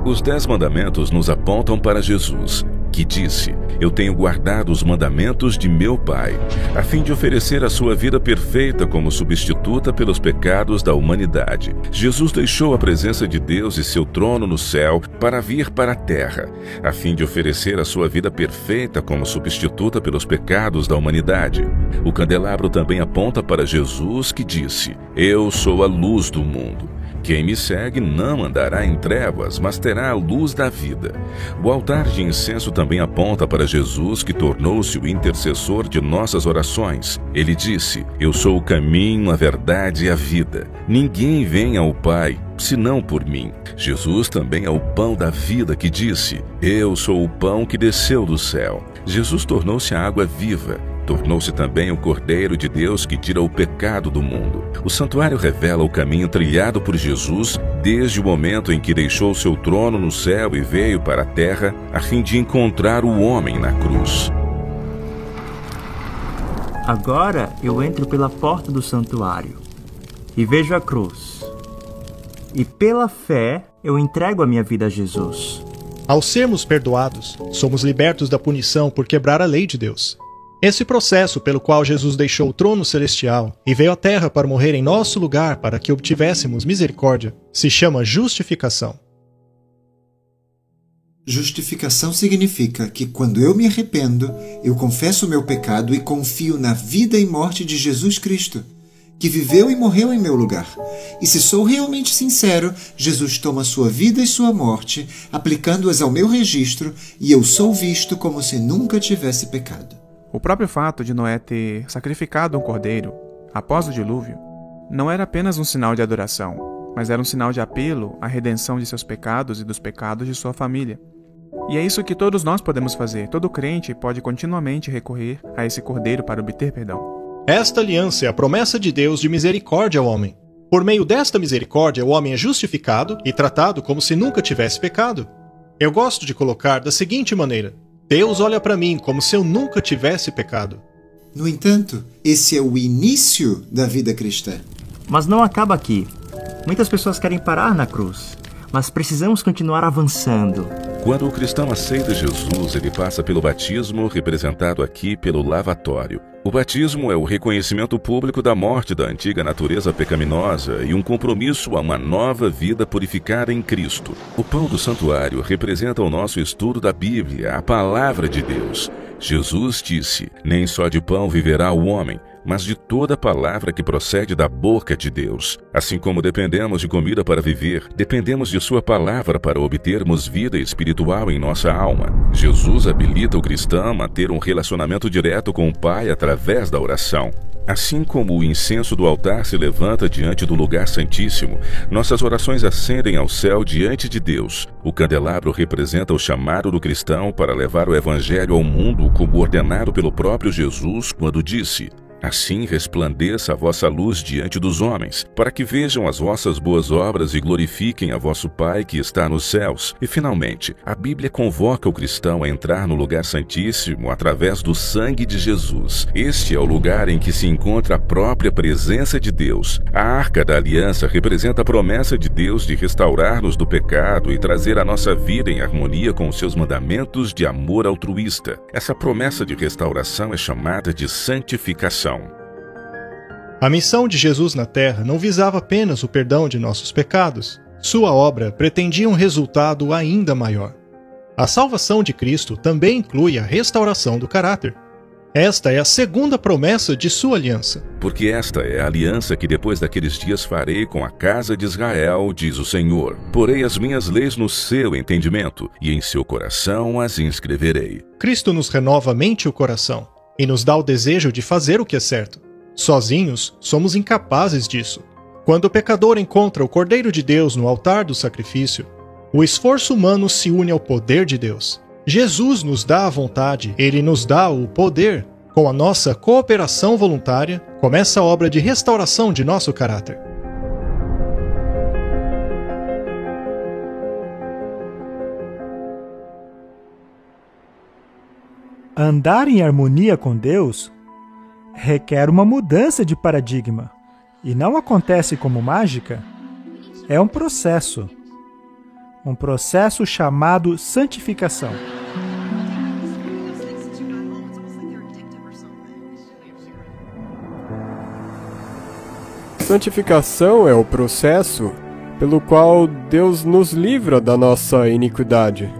Os 10 mandamentos nos apontam para Jesus, que disse: Eu tenho guardado os mandamentos de meu Pai, a fim de oferecer a sua vida perfeita como substituta pelos pecados da humanidade. Jesus deixou a presença de Deus e seu trono no céu para vir para a terra, a fim de oferecer a sua vida perfeita como substituta pelos pecados da humanidade. O candelabro também aponta para Jesus, que disse: Eu sou a luz do mundo. Quem me segue não andará em trevas, mas terá a luz da vida. O altar de incenso também aponta para Jesus, que tornou-se o intercessor de nossas orações. Ele disse: Eu sou o caminho, a verdade e a vida. Ninguém vem ao Pai senão por mim. Jesus também é o pão da vida, que disse: Eu sou o pão que desceu do céu. Jesus tornou-se a água viva. Tornou-se também o Cordeiro de Deus que tira o pecado do mundo. O santuário revela o caminho trilhado por Jesus desde o momento em que deixou seu trono no céu e veio para a terra a fim de encontrar o homem na cruz. Agora eu entro pela porta do santuário e vejo a cruz. E pela fé eu entrego a minha vida a Jesus. Ao sermos perdoados, somos libertos da punição por quebrar a lei de Deus. Esse processo pelo qual Jesus deixou o trono celestial e veio à terra para morrer em nosso lugar para que obtivéssemos misericórdia, se chama justificação. Justificação significa que quando eu me arrependo, eu confesso o meu pecado e confio na vida e morte de Jesus Cristo, que viveu e morreu em meu lugar. E se sou realmente sincero, Jesus toma sua vida e sua morte, aplicando-as ao meu registro, e eu sou visto como se nunca tivesse pecado. O próprio fato de Noé ter sacrificado um cordeiro após o dilúvio não era apenas um sinal de adoração, mas era um sinal de apelo à redenção de seus pecados e dos pecados de sua família. E é isso que todos nós podemos fazer. Todo crente pode continuamente recorrer a esse cordeiro para obter perdão. Esta aliança é a promessa de Deus de misericórdia ao homem. Por meio desta misericórdia, o homem é justificado e tratado como se nunca tivesse pecado. Eu gosto de colocar da seguinte maneira: Deus olha para mim como se eu nunca tivesse pecado. No entanto, esse é o início da vida cristã. Mas não acaba aqui. Muitas pessoas querem parar na cruz, mas precisamos continuar avançando. Quando o cristão aceita Jesus, ele passa pelo batismo, representado aqui pelo lavatório. O batismo é o reconhecimento público da morte da antiga natureza pecaminosa e um compromisso a uma nova vida purificada em Cristo. O pão do santuário representa o nosso estudo da Bíblia, a palavra de Deus. Jesus disse: Nem só de pão viverá o homem, mas de toda palavra que procede da boca de Deus. Assim como dependemos de comida para viver, dependemos de sua palavra para obtermos vida espiritual em nossa alma. Jesus habilita o cristão a ter um relacionamento direto com o Pai através da oração. Assim como o incenso do altar se levanta diante do lugar santíssimo, nossas orações ascendem ao céu diante de Deus. O candelabro representa o chamado do cristão para levar o evangelho ao mundo, como ordenado pelo próprio Jesus quando disse: Assim resplandeça a vossa luz diante dos homens, para que vejam as vossas boas obras e glorifiquem a vosso Pai que está nos céus. E finalmente, a Bíblia convoca o cristão a entrar no lugar santíssimo através do sangue de Jesus. Este é o lugar em que se encontra a própria presença de Deus. A Arca da Aliança representa a promessa de Deus de restaurar-nos do pecado e trazer a nossa vida em harmonia com os seus mandamentos de amor altruísta. Essa promessa de restauração é chamada de santificação. A missão de Jesus na Terra não visava apenas o perdão de nossos pecados. Sua obra pretendia um resultado ainda maior. A salvação de Cristo também inclui a restauração do caráter. Esta é a segunda promessa de sua aliança. Porque esta é a aliança que depois daqueles dias farei com a casa de Israel, diz o Senhor. Porei as minhas leis no seu entendimento, e em seu coração as inscreverei. Cristo nos renova a mente e o coração, e nos dá o desejo de fazer o que é certo. Sozinhos, somos incapazes disso. Quando o pecador encontra o Cordeiro de Deus no altar do sacrifício, o esforço humano se une ao poder de Deus. Jesus nos dá a vontade, Ele nos dá o poder. Com a nossa cooperação voluntária, começa a obra de restauração de nosso caráter. Andar em harmonia com Deus requer uma mudança de paradigma e não acontece como mágica. É um processo chamado santificação. Santificação é o processo pelo qual Deus nos livra da nossa iniquidade.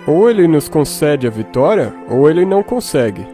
Ou Ele nos concede a vitória, ou Ele não consegue.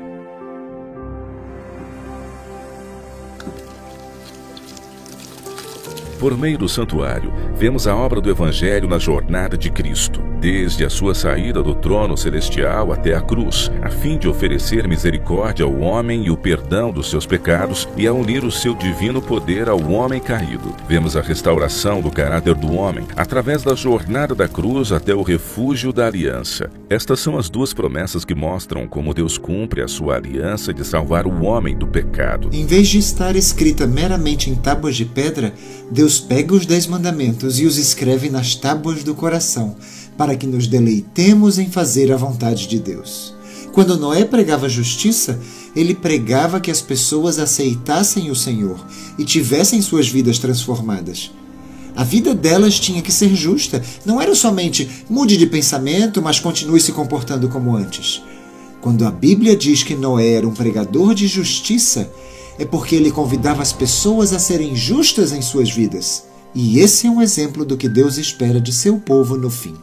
Por meio do santuário, vemos a obra do Evangelho na jornada de Cristo, desde a sua saída do trono celestial até a cruz, a fim de oferecer misericórdia ao homem e o perdão dos seus pecados e a unir o seu divino poder ao homem caído. Vemos a restauração do caráter do homem, através da jornada da cruz até o refúgio da aliança. Estas são as duas promessas que mostram como Deus cumpre a sua aliança de salvar o homem do pecado. Em vez de estar escrita meramente em tábuas de pedra, Deus pega os 10 mandamentos e os escreve nas tábuas do coração, para que nos deleitemos em fazer a vontade de Deus. Quando Noé pregava justiça, ele pregava que as pessoas aceitassem o Senhor e tivessem suas vidas transformadas. A vida delas tinha que ser justa. Não era somente mude de pensamento, mas continue se comportando como antes. Quando a Bíblia diz que Noé era um pregador de justiça, é porque ele convidava as pessoas a serem justas em suas vidas. E esse é um exemplo do que Deus espera de seu povo no fim.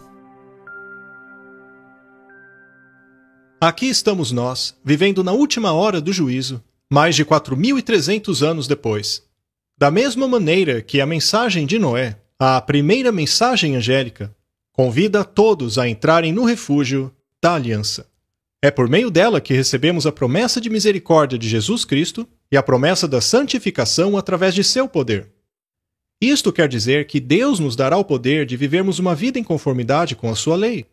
Aqui estamos nós, vivendo na última hora do juízo, mais de 4.300 anos depois. Da mesma maneira que a mensagem de Noé, a primeira mensagem angélica, convida a todos a entrarem no refúgio da aliança. É por meio dela que recebemos a promessa de misericórdia de Jesus Cristo e a promessa da santificação através de seu poder. Isto quer dizer que Deus nos dará o poder de vivermos uma vida em conformidade com a sua lei.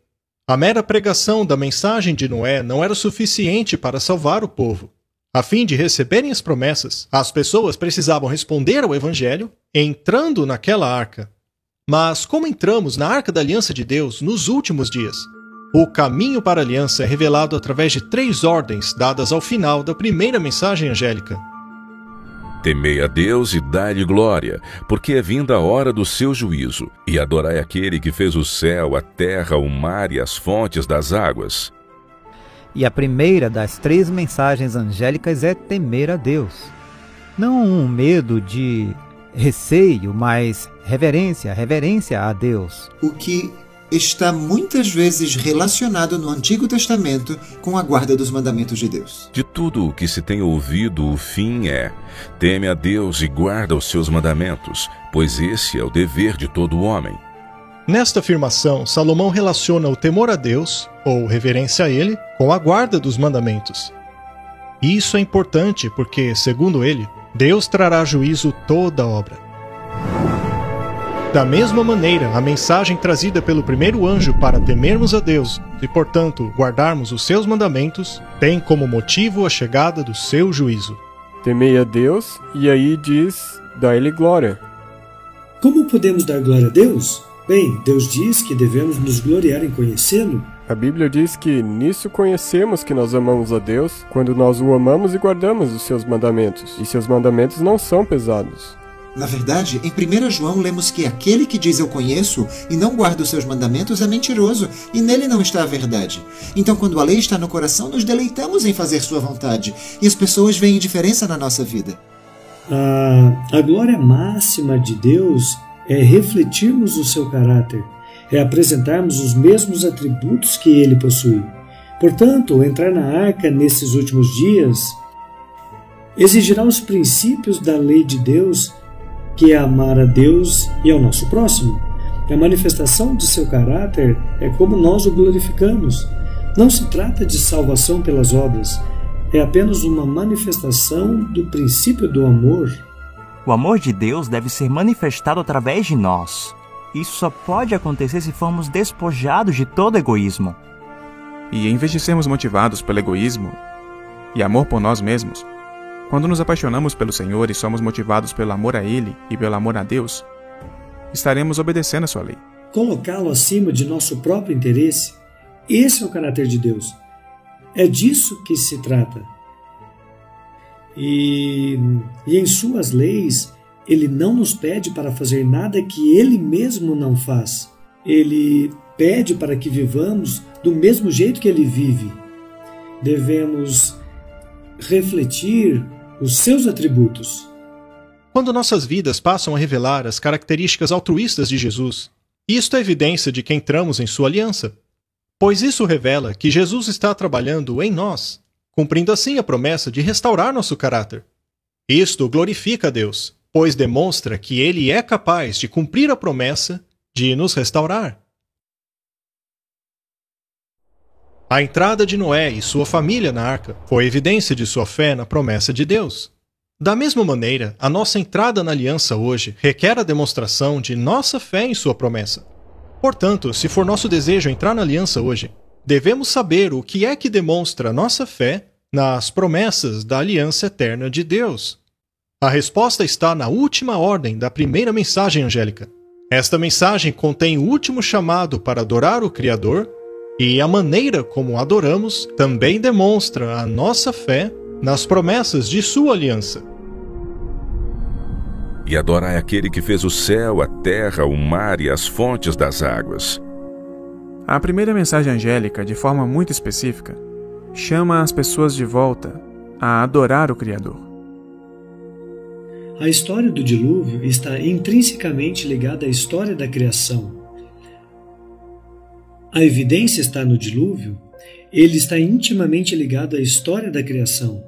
A mera pregação da mensagem de Noé não era suficiente para salvar o povo. A fim de receberem as promessas, as pessoas precisavam responder ao Evangelho entrando naquela arca. Mas como entramos na arca da aliança de Deus nos últimos dias? O caminho para a aliança é revelado através de 3 ordens dadas ao final da primeira mensagem angélica. Temei a Deus e dai-lhe glória, porque é vinda a hora do seu juízo, e adorai aquele que fez o céu, a terra, o mar e as fontes das águas. E a primeira das 3 mensagens angélicas é temer a Deus. Não um medo de receio, mas reverência a Deus. O que está muitas vezes relacionado no Antigo Testamento com a guarda dos mandamentos de Deus. De tudo o que se tem ouvido, o fim é: teme a Deus e guarda os seus mandamentos, pois esse é o dever de todo homem. Nesta afirmação, Salomão relaciona o temor a Deus, ou reverência a Ele, com a guarda dos mandamentos. E isso é importante porque, segundo ele, Deus trará a juízo toda a obra. Da mesma maneira, a mensagem trazida pelo primeiro anjo para temermos a Deus e, portanto, guardarmos os seus mandamentos, tem como motivo a chegada do seu juízo. Temei a Deus, e aí diz, dai-lhe glória. Como podemos dar glória a Deus? Bem, Deus diz que devemos nos gloriar em conhecê-lo. A Bíblia diz que nisso conhecemos que nós amamos a Deus, quando nós o amamos e guardamos os seus mandamentos. E seus mandamentos não são pesados. Na verdade, em 1 João lemos que aquele que diz eu conheço e não guarda os seus mandamentos é mentiroso, e nele não está a verdade. Então, quando a lei está no coração, nos deleitamos em fazer sua vontade, e as pessoas veem diferença na nossa vida. A glória máxima de Deus é refletirmos o seu caráter, é apresentarmos os mesmos atributos que ele possui. Portanto, entrar na arca nesses últimos dias exigirá os princípios da lei de Deus, que é amar a Deus e ao nosso próximo. A manifestação de seu caráter é como nós o glorificamos. Não se trata de salvação pelas obras, é apenas uma manifestação do princípio do amor. O amor de Deus deve ser manifestado através de nós. Isso só pode acontecer se formos despojados de todo egoísmo. E em vez de sermos motivados pelo egoísmo e amor por nós mesmos, quando nos apaixonamos pelo Senhor e somos motivados pelo amor a Ele e pelo amor a Deus, estaremos obedecendo a sua lei. Colocá-lo acima de nosso próprio interesse, esse é o caráter de Deus. É disso que se trata. E em suas leis, Ele não nos pede para fazer nada que Ele mesmo não faz. Ele pede para que vivamos do mesmo jeito que Ele vive. Devemos refletir os seus atributos. Quando nossas vidas passam a revelar as características altruístas de Jesus, isto é evidência de que entramos em sua aliança, pois isso revela que Jesus está trabalhando em nós, cumprindo assim a promessa de restaurar nosso caráter. Isto glorifica a Deus, pois demonstra que Ele é capaz de cumprir a promessa de nos restaurar. A entrada de Noé e sua família na arca foi evidência de sua fé na promessa de Deus. Da mesma maneira, a nossa entrada na aliança hoje requer a demonstração de nossa fé em sua promessa. Portanto, se for nosso desejo entrar na aliança hoje, devemos saber o que é que demonstra nossa fé nas promessas da aliança eterna de Deus. A resposta está na última ordem da primeira mensagem angélica. Esta mensagem contém o último chamado para adorar o Criador, e a maneira como adoramos também demonstra a nossa fé nas promessas de sua aliança. E adorai aquele que fez o céu, a terra, o mar e as fontes das águas. A primeira mensagem angélica, de forma muito específica, chama as pessoas de volta a adorar o Criador. A história do dilúvio está intrinsecamente ligada à história da criação. A evidência está no dilúvio, ele está intimamente ligado à história da criação.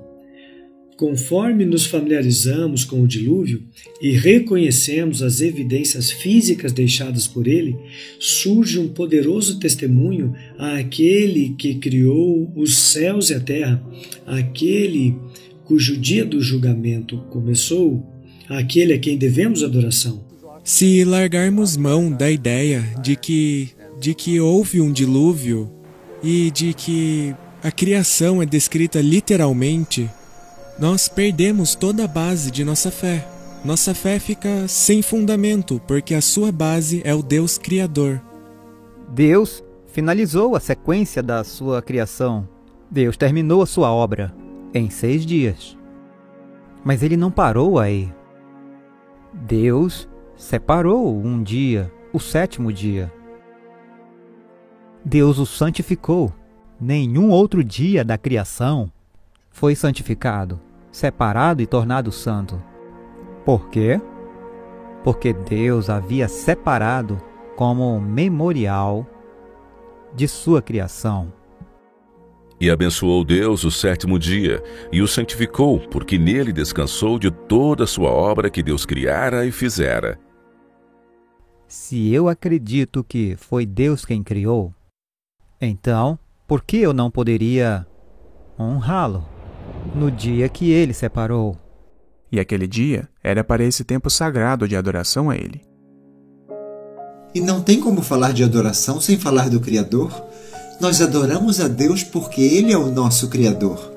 Conforme nos familiarizamos com o dilúvio e reconhecemos as evidências físicas deixadas por ele, surge um poderoso testemunho àquele que criou os céus e a terra, àquele cujo dia do julgamento começou, àquele a quem devemos adoração. Se largarmos mão da ideia de que houve um dilúvio e de que a criação é descrita literalmente, nós perdemos toda a base de nossa fé. Nossa fé fica sem fundamento, porque a sua base é o Deus Criador. Deus finalizou a sequência da sua criação. Deus terminou a sua obra em 6 dias. Mas ele não parou aí. Deus separou um dia, o 7º dia. Deus o santificou. Nenhum outro dia da criação foi santificado, separado e tornado santo. Por quê? Porque Deus havia separado como memorial de sua criação. E abençoou Deus o 7º dia, e o santificou, porque nele descansou de toda a sua obra que Deus criara e fizera. Se eu acredito que foi Deus quem criou, então, por que eu não poderia honrá-lo no dia que ele separou? E aquele dia era para esse tempo sagrado de adoração a ele. E não tem como falar de adoração sem falar do Criador? Nós adoramos a Deus porque Ele é o nosso Criador.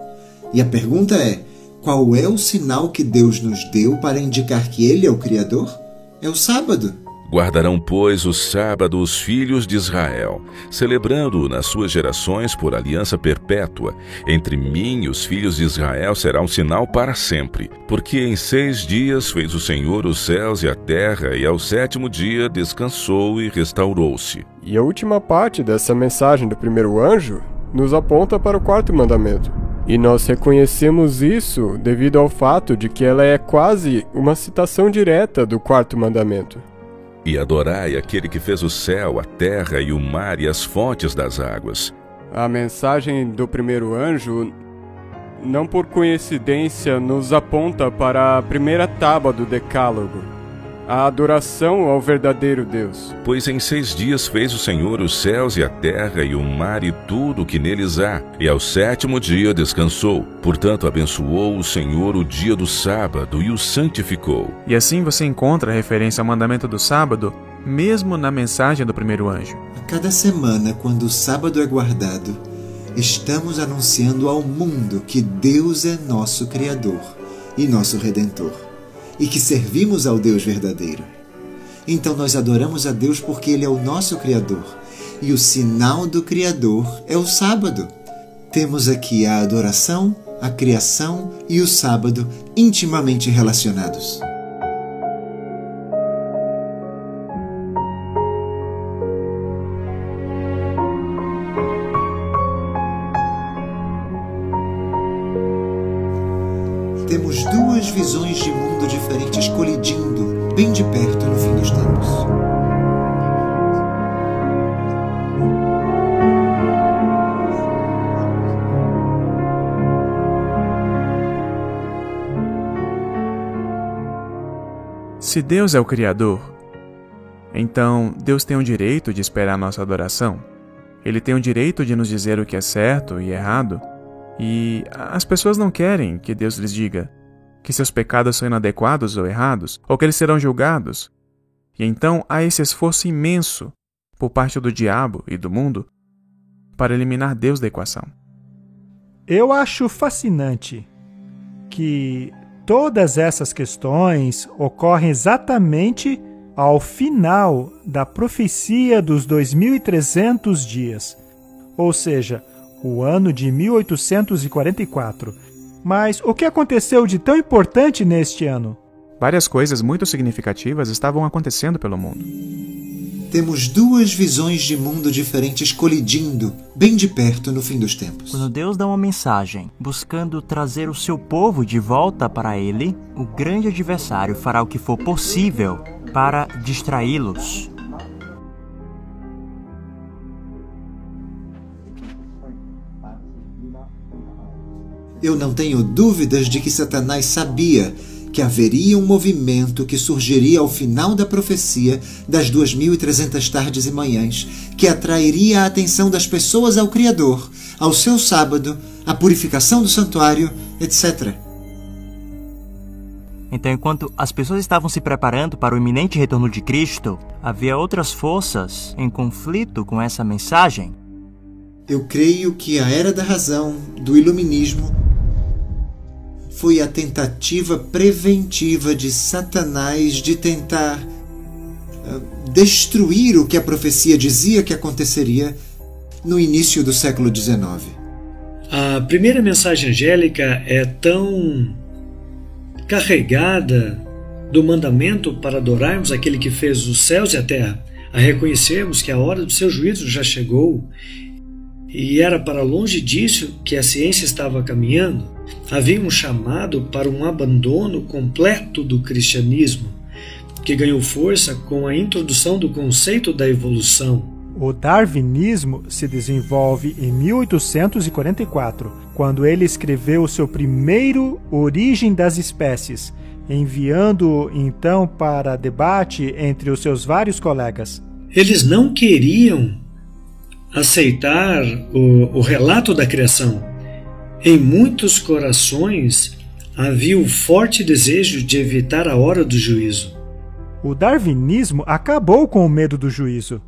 E a pergunta é, qual é o sinal que Deus nos deu para indicar que Ele é o Criador? É o sábado. Guardarão, pois, o sábado os filhos de Israel, celebrando-o nas suas gerações por aliança perpétua. Entre mim e os filhos de Israel será um sinal para sempre. Porque em 6 dias fez o Senhor os céus e a terra, e ao 7º dia descansou e restaurou-se. E a última parte dessa mensagem do primeiro anjo nos aponta para o 4º mandamento. E nós reconhecemos isso devido ao fato de que ela é quase uma citação direta do 4º mandamento. e adorai aquele que fez o céu, a terra e o mar e as fontes das águas. A mensagem do primeiro anjo, não por coincidência, nos aponta para a primeira tábua do Decálogo, a adoração ao verdadeiro Deus. Pois em 6 dias fez o Senhor os céus e a terra e o mar e tudo o que neles há, e ao 7º dia descansou. Portanto, abençoou o Senhor o dia do sábado e o santificou. E assim você encontra a referência ao mandamento do sábado, mesmo na mensagem do primeiro anjo. A cada semana, quando o sábado é guardado, estamos anunciando ao mundo que Deus é nosso Criador e nosso Redentor, e que servimos ao Deus verdadeiro. Então nós adoramos a Deus porque Ele é o nosso Criador, e o sinal do Criador é o sábado. Temos aqui a adoração, a criação e o sábado intimamente relacionados. Temos 2 visões de mundo diferentes colidindo bem de perto no fim dos tempos. Se Deus é o Criador, então Deus tem o direito de esperar nossa adoração. Ele tem o direito de nos dizer o que é certo e errado. E as pessoas não querem que Deus lhes diga que seus pecados são inadequados ou errados, ou que eles serão julgados. E então há esse esforço imenso por parte do diabo e do mundo para eliminar Deus da equação. Eu acho fascinante que todas essas questões ocorrem exatamente ao final da profecia dos 2.300 dias, ou seja, o ano de 1844. Mas o que aconteceu de tão importante neste ano? Várias coisas muito significativas estavam acontecendo pelo mundo. Temos 2 visões de mundo diferentes colidindo bem de perto no fim dos tempos. Quando Deus dá uma mensagem buscando trazer o seu povo de volta para Ele, o grande adversário fará o que for possível para distraí-los. Eu não tenho dúvidas de que Satanás sabia que haveria um movimento que surgiria ao final da profecia das 2.300 tardes e manhãs, que atrairia a atenção das pessoas ao Criador, ao seu sábado, à purificação do santuário, etc. Então, enquanto as pessoas estavam se preparando para o iminente retorno de Cristo, havia outras forças em conflito com essa mensagem. Eu creio que a Era da Razão, do Iluminismo, foi a tentativa preventiva de Satanás de tentar destruir o que a profecia dizia que aconteceria no início do século XIX. A primeira mensagem angélica é tão carregada do mandamento para adorarmos aquele que fez os céus e a terra, a reconhecermos que a hora do seu juízo já chegou e era para longe disso que a ciência estava caminhando. Havia um chamado para um abandono completo do cristianismo, que ganhou força com a introdução do conceito da evolução. O darwinismo se desenvolve em 1844, quando ele escreveu o seu primeiro Origem das Espécies, enviando-o então para debate entre os seus vários colegas. Eles não queriam aceitar o relato da criação. Em muitos corações havia o forte desejo de evitar a hora do juízo. O darwinismo acabou com o medo do juízo.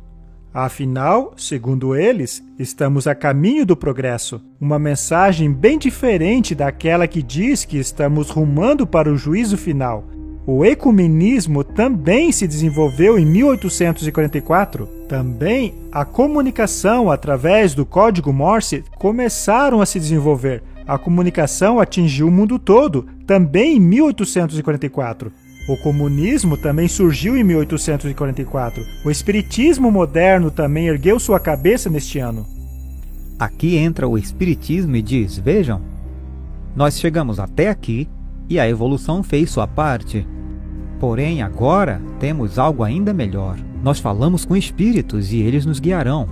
Afinal, segundo eles, estamos a caminho do progresso. Uma mensagem bem diferente daquela que diz que estamos rumando para o juízo final. O ecumenismo também se desenvolveu em 1844. Também a comunicação através do código Morse começaram a se desenvolver. A comunicação atingiu o mundo todo, também em 1844. O comunismo também surgiu em 1844. O espiritismo moderno também ergueu sua cabeça neste ano. Aqui entra o espiritismo e diz: vejam, nós chegamos até aqui e a evolução fez sua parte. Porém, agora temos algo ainda melhor. Nós falamos com espíritos e eles nos guiarão.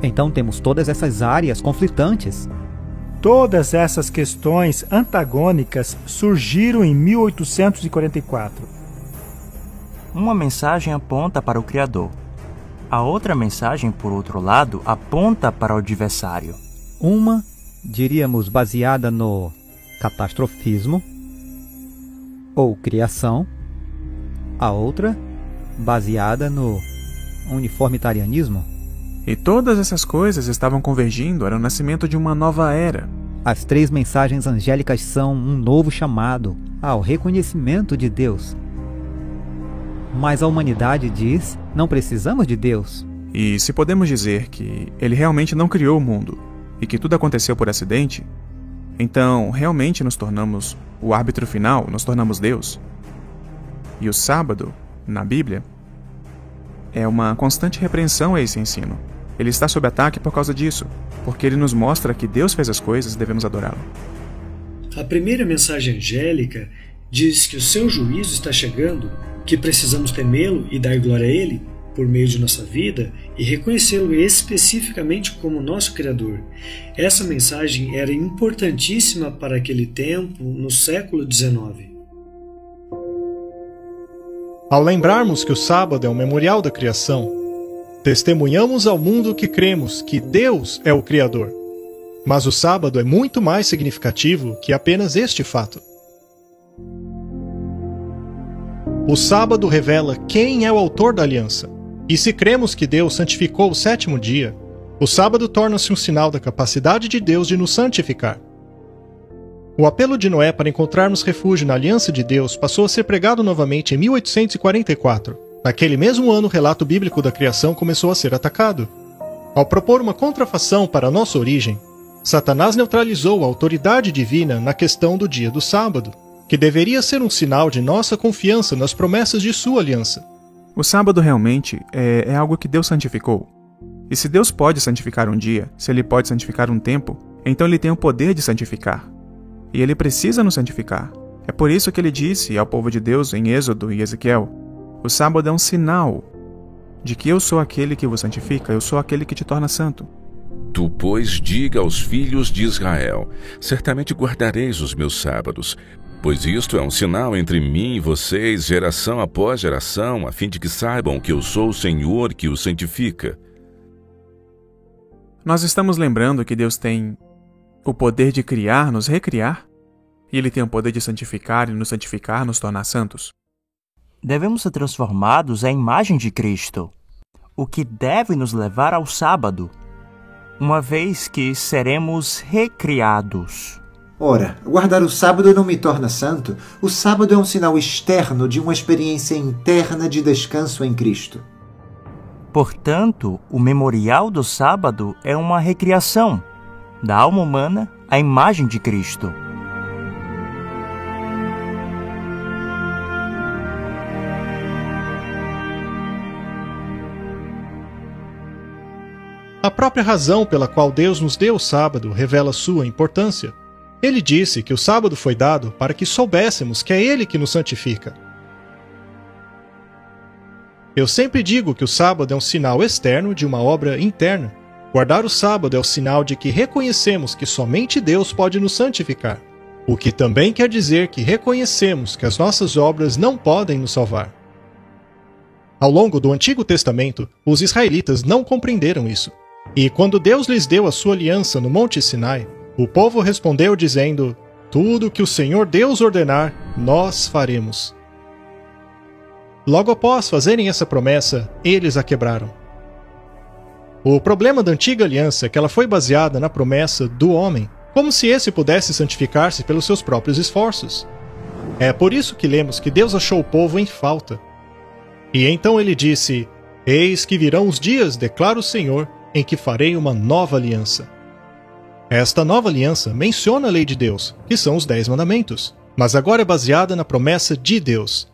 Então temos todas essas áreas conflitantes. Todas essas questões antagônicas surgiram em 1844. Uma mensagem aponta para o Criador. A outra mensagem, por outro lado, aponta para o adversário. Uma, diríamos, baseada no catastrofismo ou criação. A outra, baseada no uniformitarianismo. E todas essas coisas estavam convergindo para o nascimento de uma nova era. As 3 mensagens angélicas são um novo chamado ao reconhecimento de Deus. Mas a humanidade diz, não precisamos de Deus. E se podemos dizer que ele realmente não criou o mundo e que tudo aconteceu por acidente, então realmente nos tornamos o árbitro final, nos tornamos Deus. E o sábado, na Bíblia, é uma constante repreensão a esse ensino. Ele está sob ataque por causa disso, porque ele nos mostra que Deus fez as coisas e devemos adorá-lo. A primeira mensagem angélica diz que o seu juízo está chegando, que precisamos temê-lo e dar glória a ele por meio de nossa vida e reconhecê-lo especificamente como nosso Criador. Essa mensagem era importantíssima para aquele tempo, no século XIX. Ao lembrarmos que o sábado é um memorial da criação, testemunhamos ao mundo que cremos que Deus é o Criador. Mas o sábado é muito mais significativo que apenas este fato. O sábado revela quem é o autor da aliança. E se cremos que Deus santificou o 7º dia, o sábado torna-se um sinal da capacidade de Deus de nos santificar. O apelo de Noé para encontrarmos refúgio na aliança de Deus passou a ser pregado novamente em 1844. Naquele mesmo ano, o relato bíblico da criação começou a ser atacado. Ao propor uma contrafação para a nossa origem, Satanás neutralizou a autoridade divina na questão do dia do sábado, que deveria ser um sinal de nossa confiança nas promessas de sua aliança. O sábado realmente é algo que Deus santificou. E se Deus pode santificar um dia, se Ele pode santificar um tempo, então Ele tem o poder de santificar. E Ele precisa nos santificar. É por isso que Ele disse ao povo de Deus em Êxodo e Ezequiel: o sábado é um sinal de que eu sou aquele que vos santifica, eu sou aquele que te torna santo. Tu, pois, diga aos filhos de Israel: certamente guardareis os meus sábados, pois isto é um sinal entre mim e vocês, geração após geração, a fim de que saibam que eu sou o Senhor que os santifica. Nós estamos lembrando que Deus tem o poder de criar, nos recriar, e Ele tem o poder de santificar e nos santificar, nos tornar santos. Devemos ser transformados à imagem de Cristo, o que deve nos levar ao sábado, uma vez que seremos recriados. Ora, guardar o sábado não me torna santo. O sábado é um sinal externo de uma experiência interna de descanso em Cristo. Portanto, o memorial do sábado é uma recriação da alma humana à imagem de Cristo. A própria razão pela qual Deus nos deu o sábado revela sua importância. Ele disse que o sábado foi dado para que soubéssemos que é Ele que nos santifica. Eu sempre digo que o sábado é um sinal externo de uma obra interna. Guardar o sábado é o sinal de que reconhecemos que somente Deus pode nos santificar, o que também quer dizer que reconhecemos que as nossas obras não podem nos salvar. Ao longo do Antigo Testamento, os israelitas não compreenderam isso. E quando Deus lhes deu a sua aliança no Monte Sinai, o povo respondeu dizendo: tudo que o Senhor Deus ordenar, nós faremos. Logo após fazerem essa promessa, eles a quebraram. O problema da antiga aliança é que ela foi baseada na promessa do homem, como se esse pudesse santificar-se pelos seus próprios esforços. É por isso que lemos que Deus achou o povo em falta. E então ele disse: eis que virão os dias, declara o Senhor, em que farei uma nova aliança. Esta nova aliança menciona a lei de Deus, que são os 10 mandamentos, mas agora é baseada na promessa de Deus.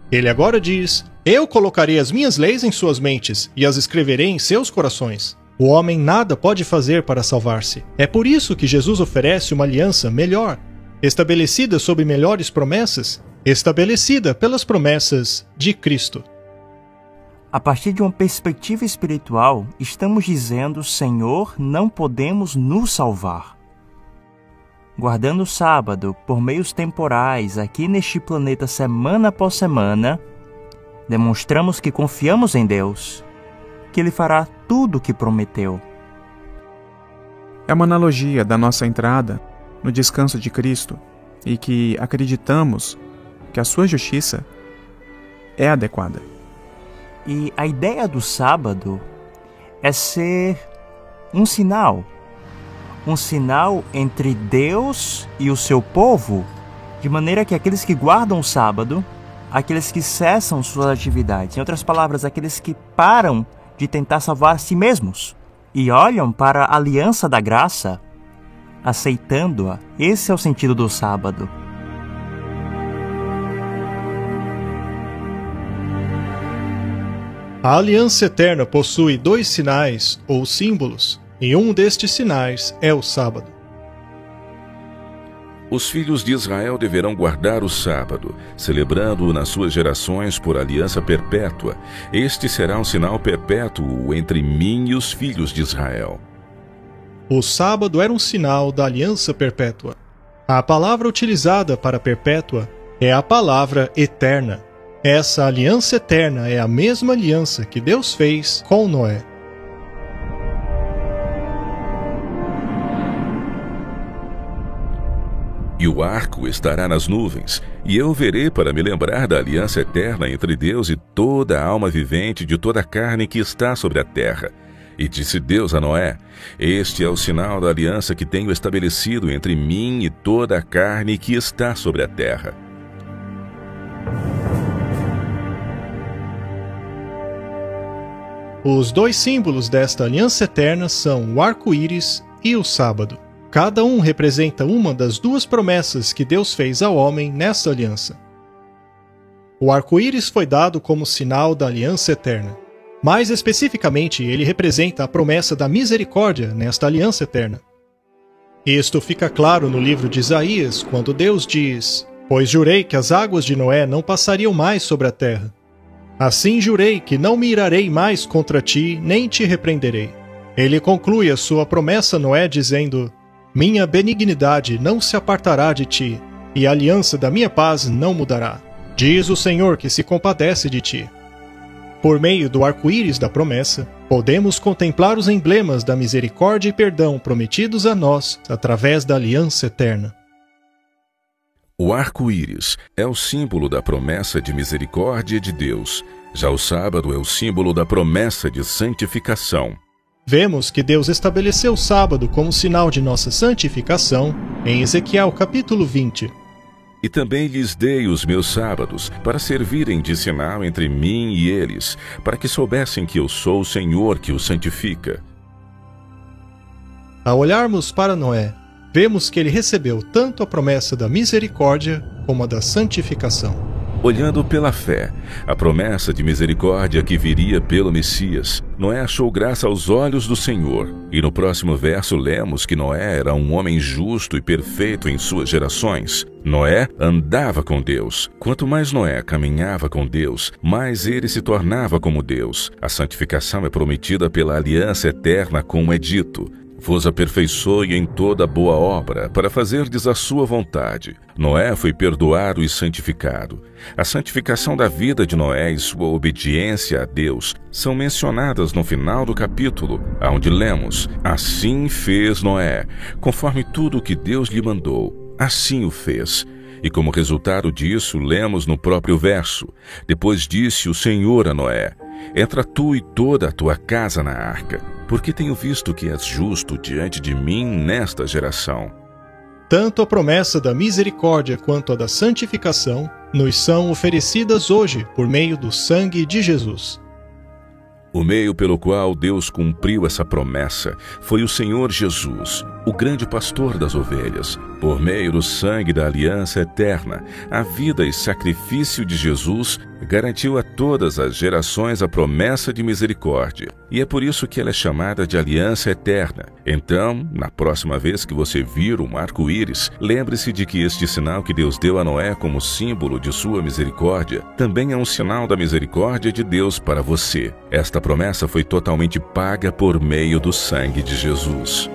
Ele agora diz: eu colocarei as minhas leis em suas mentes e as escreverei em seus corações. O homem nada pode fazer para salvar-se. É por isso que Jesus oferece uma aliança melhor, estabelecida sob melhores promessas. estabelecida pelas promessas de Cristo. A partir de uma perspectiva espiritual, estamos dizendo: Senhor, não podemos nos salvar. Guardando o sábado por meios temporais aqui neste planeta semana após semana, demonstramos que confiamos em Deus, que Ele fará tudo o que prometeu. É uma analogia da nossa entrada no descanso de Cristo e que acreditamos que a sua justiça é adequada. E a ideia do sábado é ser um sinal entre Deus e o seu povo, de maneira que aqueles que guardam o sábado, aqueles que cessam suas atividades, em outras palavras, aqueles que param de tentar salvar a si mesmos e olham para a aliança da graça, aceitando-a. Esse é o sentido do sábado. A aliança eterna possui 2 sinais ou símbolos, e um destes sinais é o sábado. Os filhos de Israel deverão guardar o sábado, celebrando-o nas suas gerações por aliança perpétua. Este será um sinal perpétuo entre mim e os filhos de Israel. O sábado era um sinal da aliança perpétua. A palavra utilizada para perpétua é a palavra eterna. Essa aliança eterna é a mesma aliança que Deus fez com Noé. E o arco estará nas nuvens, e eu verei para me lembrar da aliança eterna entre Deus e toda a alma vivente de toda a carne que está sobre a terra. E disse Deus a Noé: Este é o sinal da aliança que tenho estabelecido entre mim e toda a carne que está sobre a terra. Os 2 símbolos desta aliança eterna são o arco-íris e o sábado. Cada um representa uma das 2 promessas que Deus fez ao homem nessa aliança. O arco-íris foi dado como sinal da aliança eterna. Mais especificamente, ele representa a promessa da misericórdia nesta aliança eterna. Isto fica claro no livro de Isaías, quando Deus diz: Pois jurei que as águas de Noé não passariam mais sobre a terra. Assim jurei que não me irarei mais contra ti, nem te repreenderei. Ele conclui a sua promessa a Noé dizendo: Minha benignidade não se apartará de ti, e a aliança da minha paz não mudará. Diz o Senhor que se compadece de ti. Por meio do arco-íris da promessa, podemos contemplar os emblemas da misericórdia e perdão prometidos a nós através da aliança eterna. O arco-íris é o símbolo da promessa de misericórdia de Deus. Já o sábado é o símbolo da promessa de santificação. Vemos que Deus estabeleceu o sábado como sinal de nossa santificação em Ezequiel capítulo 20. E também lhes dei os meus sábados, para servirem de sinal entre mim e eles, para que soubessem que eu sou o Senhor que os santifica. Ao olharmos para Noé, vemos que ele recebeu tanto a promessa da misericórdia como a da santificação. Olhando pela fé, a promessa de misericórdia que viria pelo Messias, Noé achou graça aos olhos do Senhor. E no próximo verso lemos que Noé era um homem justo e perfeito em suas gerações. Noé andava com Deus. Quanto mais Noé caminhava com Deus, mais ele se tornava como Deus. A santificação é prometida pela aliança eterna com o Edito. Vos aperfeiçoe em toda boa obra, para fazerdes a sua vontade. Noé foi perdoado e santificado. A santificação da vida de Noé e sua obediência a Deus são mencionadas no final do capítulo, onde lemos: Assim fez Noé, conforme tudo o que Deus lhe mandou. Assim o fez. E como resultado disso, lemos no próprio verso: Depois disse o Senhor a Noé: Entra tu e toda a tua casa na arca, porque tenho visto que és justo diante de mim nesta geração. Tanto a promessa da misericórdia quanto a da santificação nos são oferecidas hoje por meio do sangue de Jesus. O meio pelo qual Deus cumpriu essa promessa foi o Senhor Jesus, o grande pastor das ovelhas. Por meio do sangue da aliança eterna, a vida e sacrifício de Jesus garantiu a todas as gerações a promessa de misericórdia. E é por isso que ela é chamada de aliança eterna. Então, na próxima vez que você vir um arco-íris, lembre-se de que este sinal que Deus deu a Noé como símbolo de sua misericórdia, também é um sinal da misericórdia de Deus para você. Esta promessa foi totalmente paga por meio do sangue de Jesus.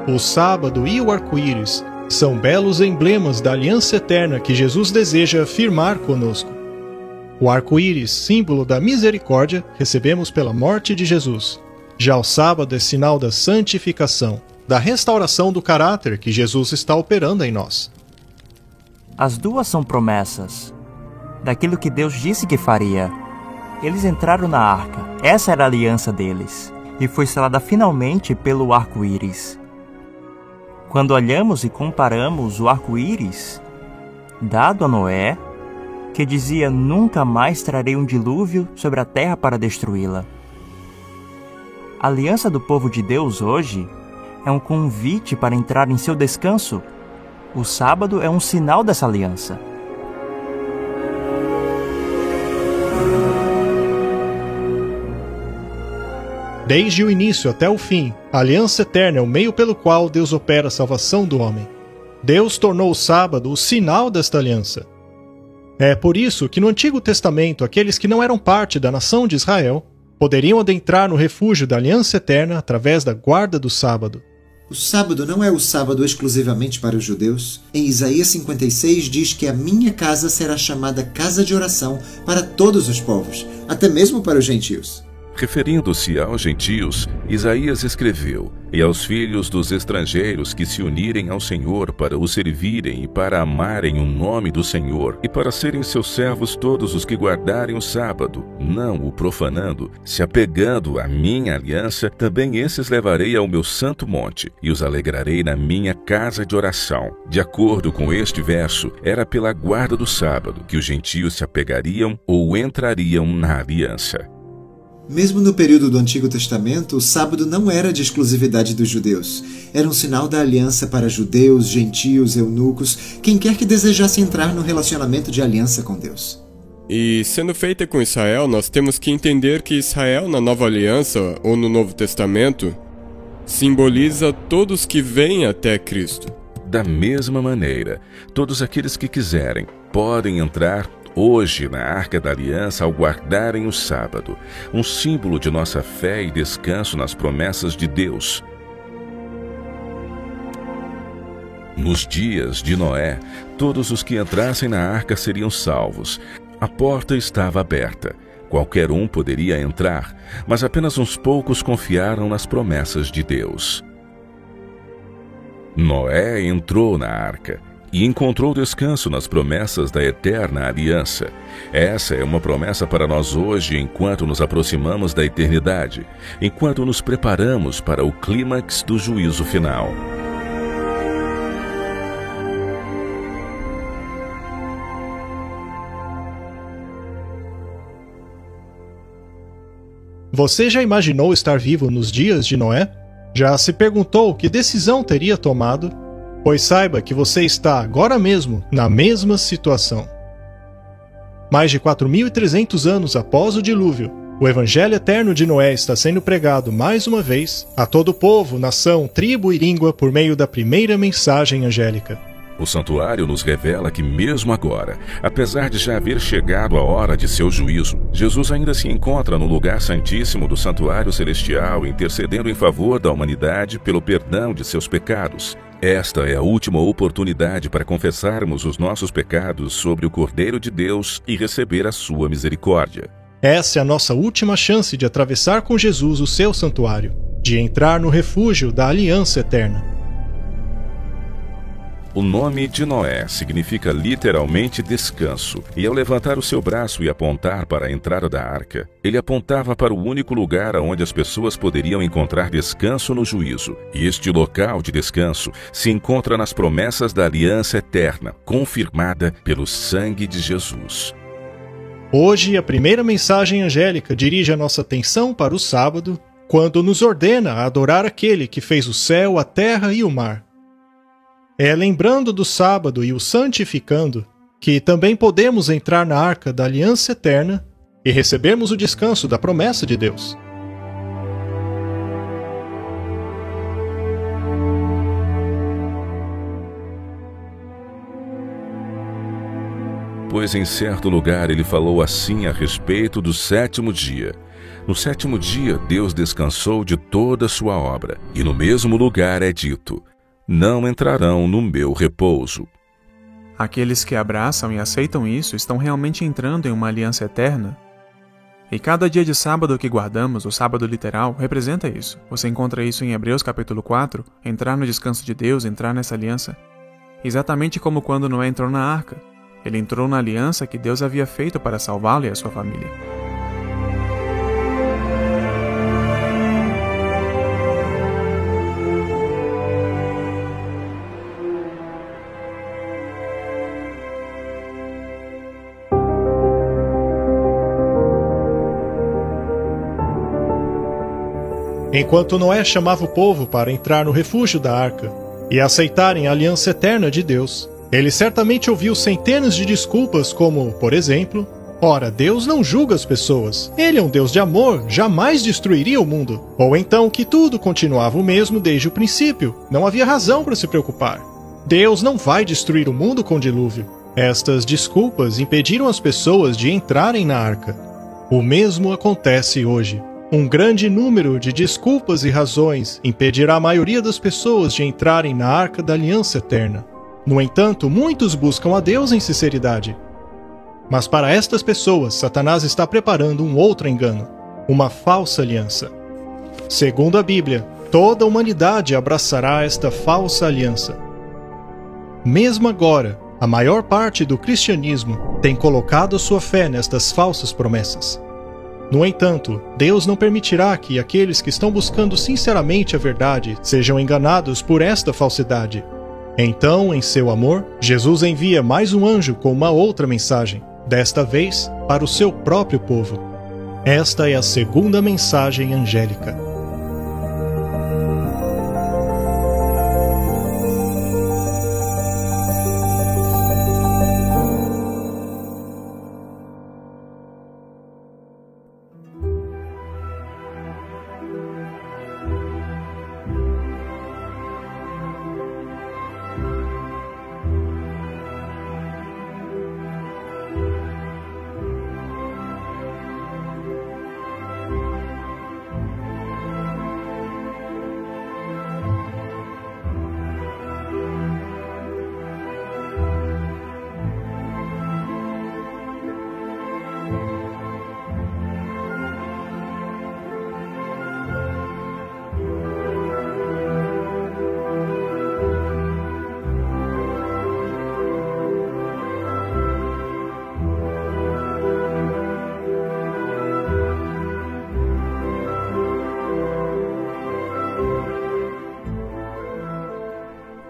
O sábado e o arco-íris são belos emblemas da aliança eterna que Jesus deseja firmar conosco. O arco-íris, símbolo da misericórdia, recebemos pela morte de Jesus. Já o sábado é sinal da santificação, da restauração do caráter que Jesus está operando em nós. As duas são promessas daquilo que Deus disse que faria. Eles entraram na arca, essa era a aliança deles, e foi selada finalmente pelo arco-íris. Quando olhamos e comparamos o arco-íris dado a Noé, que dizia: nunca mais trarei um dilúvio sobre a terra para destruí-la. A aliança do povo de Deus hoje é um convite para entrar em seu descanso. O sábado é um sinal dessa aliança. Desde o início até o fim, a aliança eterna é o meio pelo qual Deus opera a salvação do homem. Deus tornou o sábado o sinal desta aliança. É por isso que no Antigo Testamento aqueles que não eram parte da nação de Israel poderiam adentrar no refúgio da aliança eterna através da guarda do sábado. O sábado não é o sábado exclusivamente para os judeus. Em Isaías 56 diz que a minha casa será chamada casa de oração para todos os povos, até mesmo para os gentios. Referindo-se aos gentios, Isaías escreveu: e aos filhos dos estrangeiros que se unirem ao Senhor para o servirem e para amarem o nome do Senhor, e para serem seus servos todos os que guardarem o sábado, não o profanando, se apegando à minha aliança, também esses levarei ao meu santo monte, e os alegrarei na minha casa de oração. De acordo com este verso, era pela guarda do sábado que os gentios se apegariam ou entrariam na aliança. Mesmo no período do Antigo Testamento, o sábado não era de exclusividade dos judeus. Era um sinal da aliança para judeus, gentios, eunucos, quem quer que desejasse entrar no relacionamento de aliança com Deus. E sendo feita com Israel, nós temos que entender que Israel na Nova Aliança, ou no Novo Testamento, simboliza todos que vêm até Cristo. Da mesma maneira, todos aqueles que quiserem podem entrar hoje na Arca da Aliança ao guardarem o sábado, um símbolo de nossa fé e descanso nas promessas de Deus. Nos dias de Noé, todos os que entrassem na arca seriam salvos. A porta estava aberta. Qualquer um poderia entrar, mas apenas uns poucos confiaram nas promessas de Deus. Noé entrou na arca e encontrou descanso nas promessas da eterna aliança. Essa é uma promessa para nós hoje, enquanto nos aproximamos da eternidade, enquanto nos preparamos para o clímax do juízo final. Você já imaginou estar vivo nos dias de Noé? Já se perguntou que decisão teria tomado? Pois saiba que você está agora mesmo na mesma situação. Mais de 4.300 anos após o dilúvio, o Evangelho Eterno de Noé está sendo pregado mais uma vez a todo povo, nação, tribo e língua por meio da primeira mensagem angélica. O santuário nos revela que mesmo agora, apesar de já haver chegado a hora de seu juízo, Jesus ainda se encontra no lugar santíssimo do santuário celestial, intercedendo em favor da humanidade pelo perdão de seus pecados. Esta é a última oportunidade para confessarmos os nossos pecados sobre o Cordeiro de Deus e receber a sua misericórdia. Essa é a nossa última chance de atravessar com Jesus o seu santuário, de entrar no refúgio da aliança eterna. O nome de Noé significa literalmente descanso, e ao levantar o seu braço e apontar para a entrada da arca, ele apontava para o único lugar onde as pessoas poderiam encontrar descanso no juízo. E este local de descanso se encontra nas promessas da aliança eterna, confirmada pelo sangue de Jesus. Hoje, a primeira mensagem angélica dirige a nossa atenção para o sábado, quando nos ordena a adorar aquele que fez o céu, a terra e o mar. É lembrando do sábado e o santificando que também podemos entrar na arca da aliança eterna e recebermos o descanso da promessa de Deus. Pois em certo lugar ele falou assim a respeito do sétimo dia. No sétimo dia Deus descansou de toda a sua obra, e no mesmo lugar é dito: não entrarão no meu repouso. Aqueles que abraçam e aceitam isso estão realmente entrando em uma aliança eterna. E cada dia de sábado que guardamos, o sábado literal, representa isso. Você encontra isso em Hebreus capítulo 4, entrar no descanso de Deus, entrar nessa aliança. Exatamente como quando Noé entrou na arca. Ele entrou na aliança que Deus havia feito para salvá-lo e a sua família. Enquanto Noé chamava o povo para entrar no refúgio da arca e aceitarem a aliança eterna de Deus, ele certamente ouviu centenas de desculpas como, por exemplo, ora, Deus não julga as pessoas, ele é um Deus de amor, jamais destruiria o mundo. Ou então que tudo continuava o mesmo desde o princípio, não havia razão para se preocupar. Deus não vai destruir o mundo com dilúvio. Estas desculpas impediram as pessoas de entrarem na arca. O mesmo acontece hoje. Um grande número de desculpas e razões impedirá a maioria das pessoas de entrarem na arca da aliança eterna. No entanto, muitos buscam a Deus em sinceridade. Mas para estas pessoas, Satanás está preparando um outro engano, uma falsa aliança. Segundo a Bíblia, toda a humanidade abraçará esta falsa aliança. Mesmo agora, a maior parte do cristianismo tem colocado sua fé nestas falsas promessas. No entanto, Deus não permitirá que aqueles que estão buscando sinceramente a verdade sejam enganados por esta falsidade. Então, em seu amor, Jesus envia mais um anjo com uma outra mensagem, desta vez para o seu próprio povo. Esta é a segunda mensagem angélica.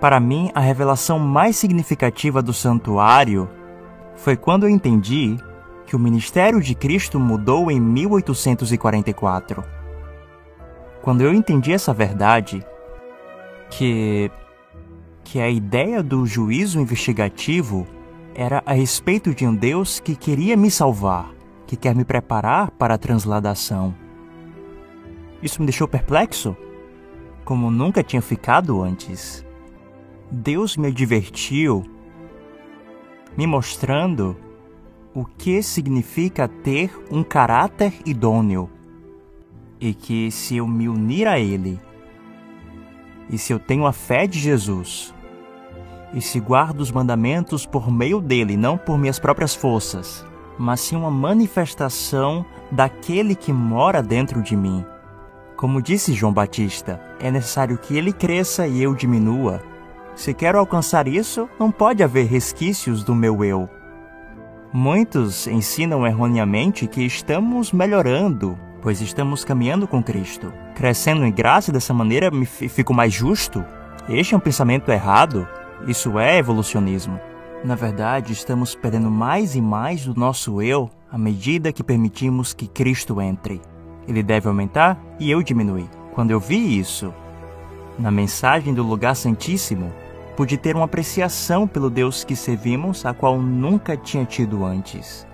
Para mim, a revelação mais significativa do santuário foi quando eu entendi que o ministério de Cristo mudou em 1844. Quando eu entendi essa verdade, que a ideia do juízo investigativo era a respeito de um Deus que queria me salvar, que quer me preparar para a transladação. Isso me deixou perplexo, como nunca tinha ficado antes. Deus me advertiu, me mostrando o que significa ter um caráter idôneo, e que se eu me unir a Ele, e se eu tenho a fé de Jesus, e se guardo os mandamentos por meio dele, não por minhas próprias forças, mas sim uma manifestação daquele que mora dentro de mim. Como disse João Batista, é necessário que ele cresça e eu diminua. Se quero alcançar isso, não pode haver resquícios do meu eu. Muitos ensinam erroneamente que estamos melhorando, pois estamos caminhando com Cristo. Crescendo em graça e dessa maneira fico mais justo? Este é um pensamento errado. Isso é evolucionismo. Na verdade, estamos perdendo mais e mais do nosso eu à medida que permitimos que Cristo entre. Ele deve aumentar e eu diminuir. Quando eu vi isso, na mensagem do lugar santíssimo, pude ter uma apreciação pelo Deus que servimos, a qual nunca tinha tido antes.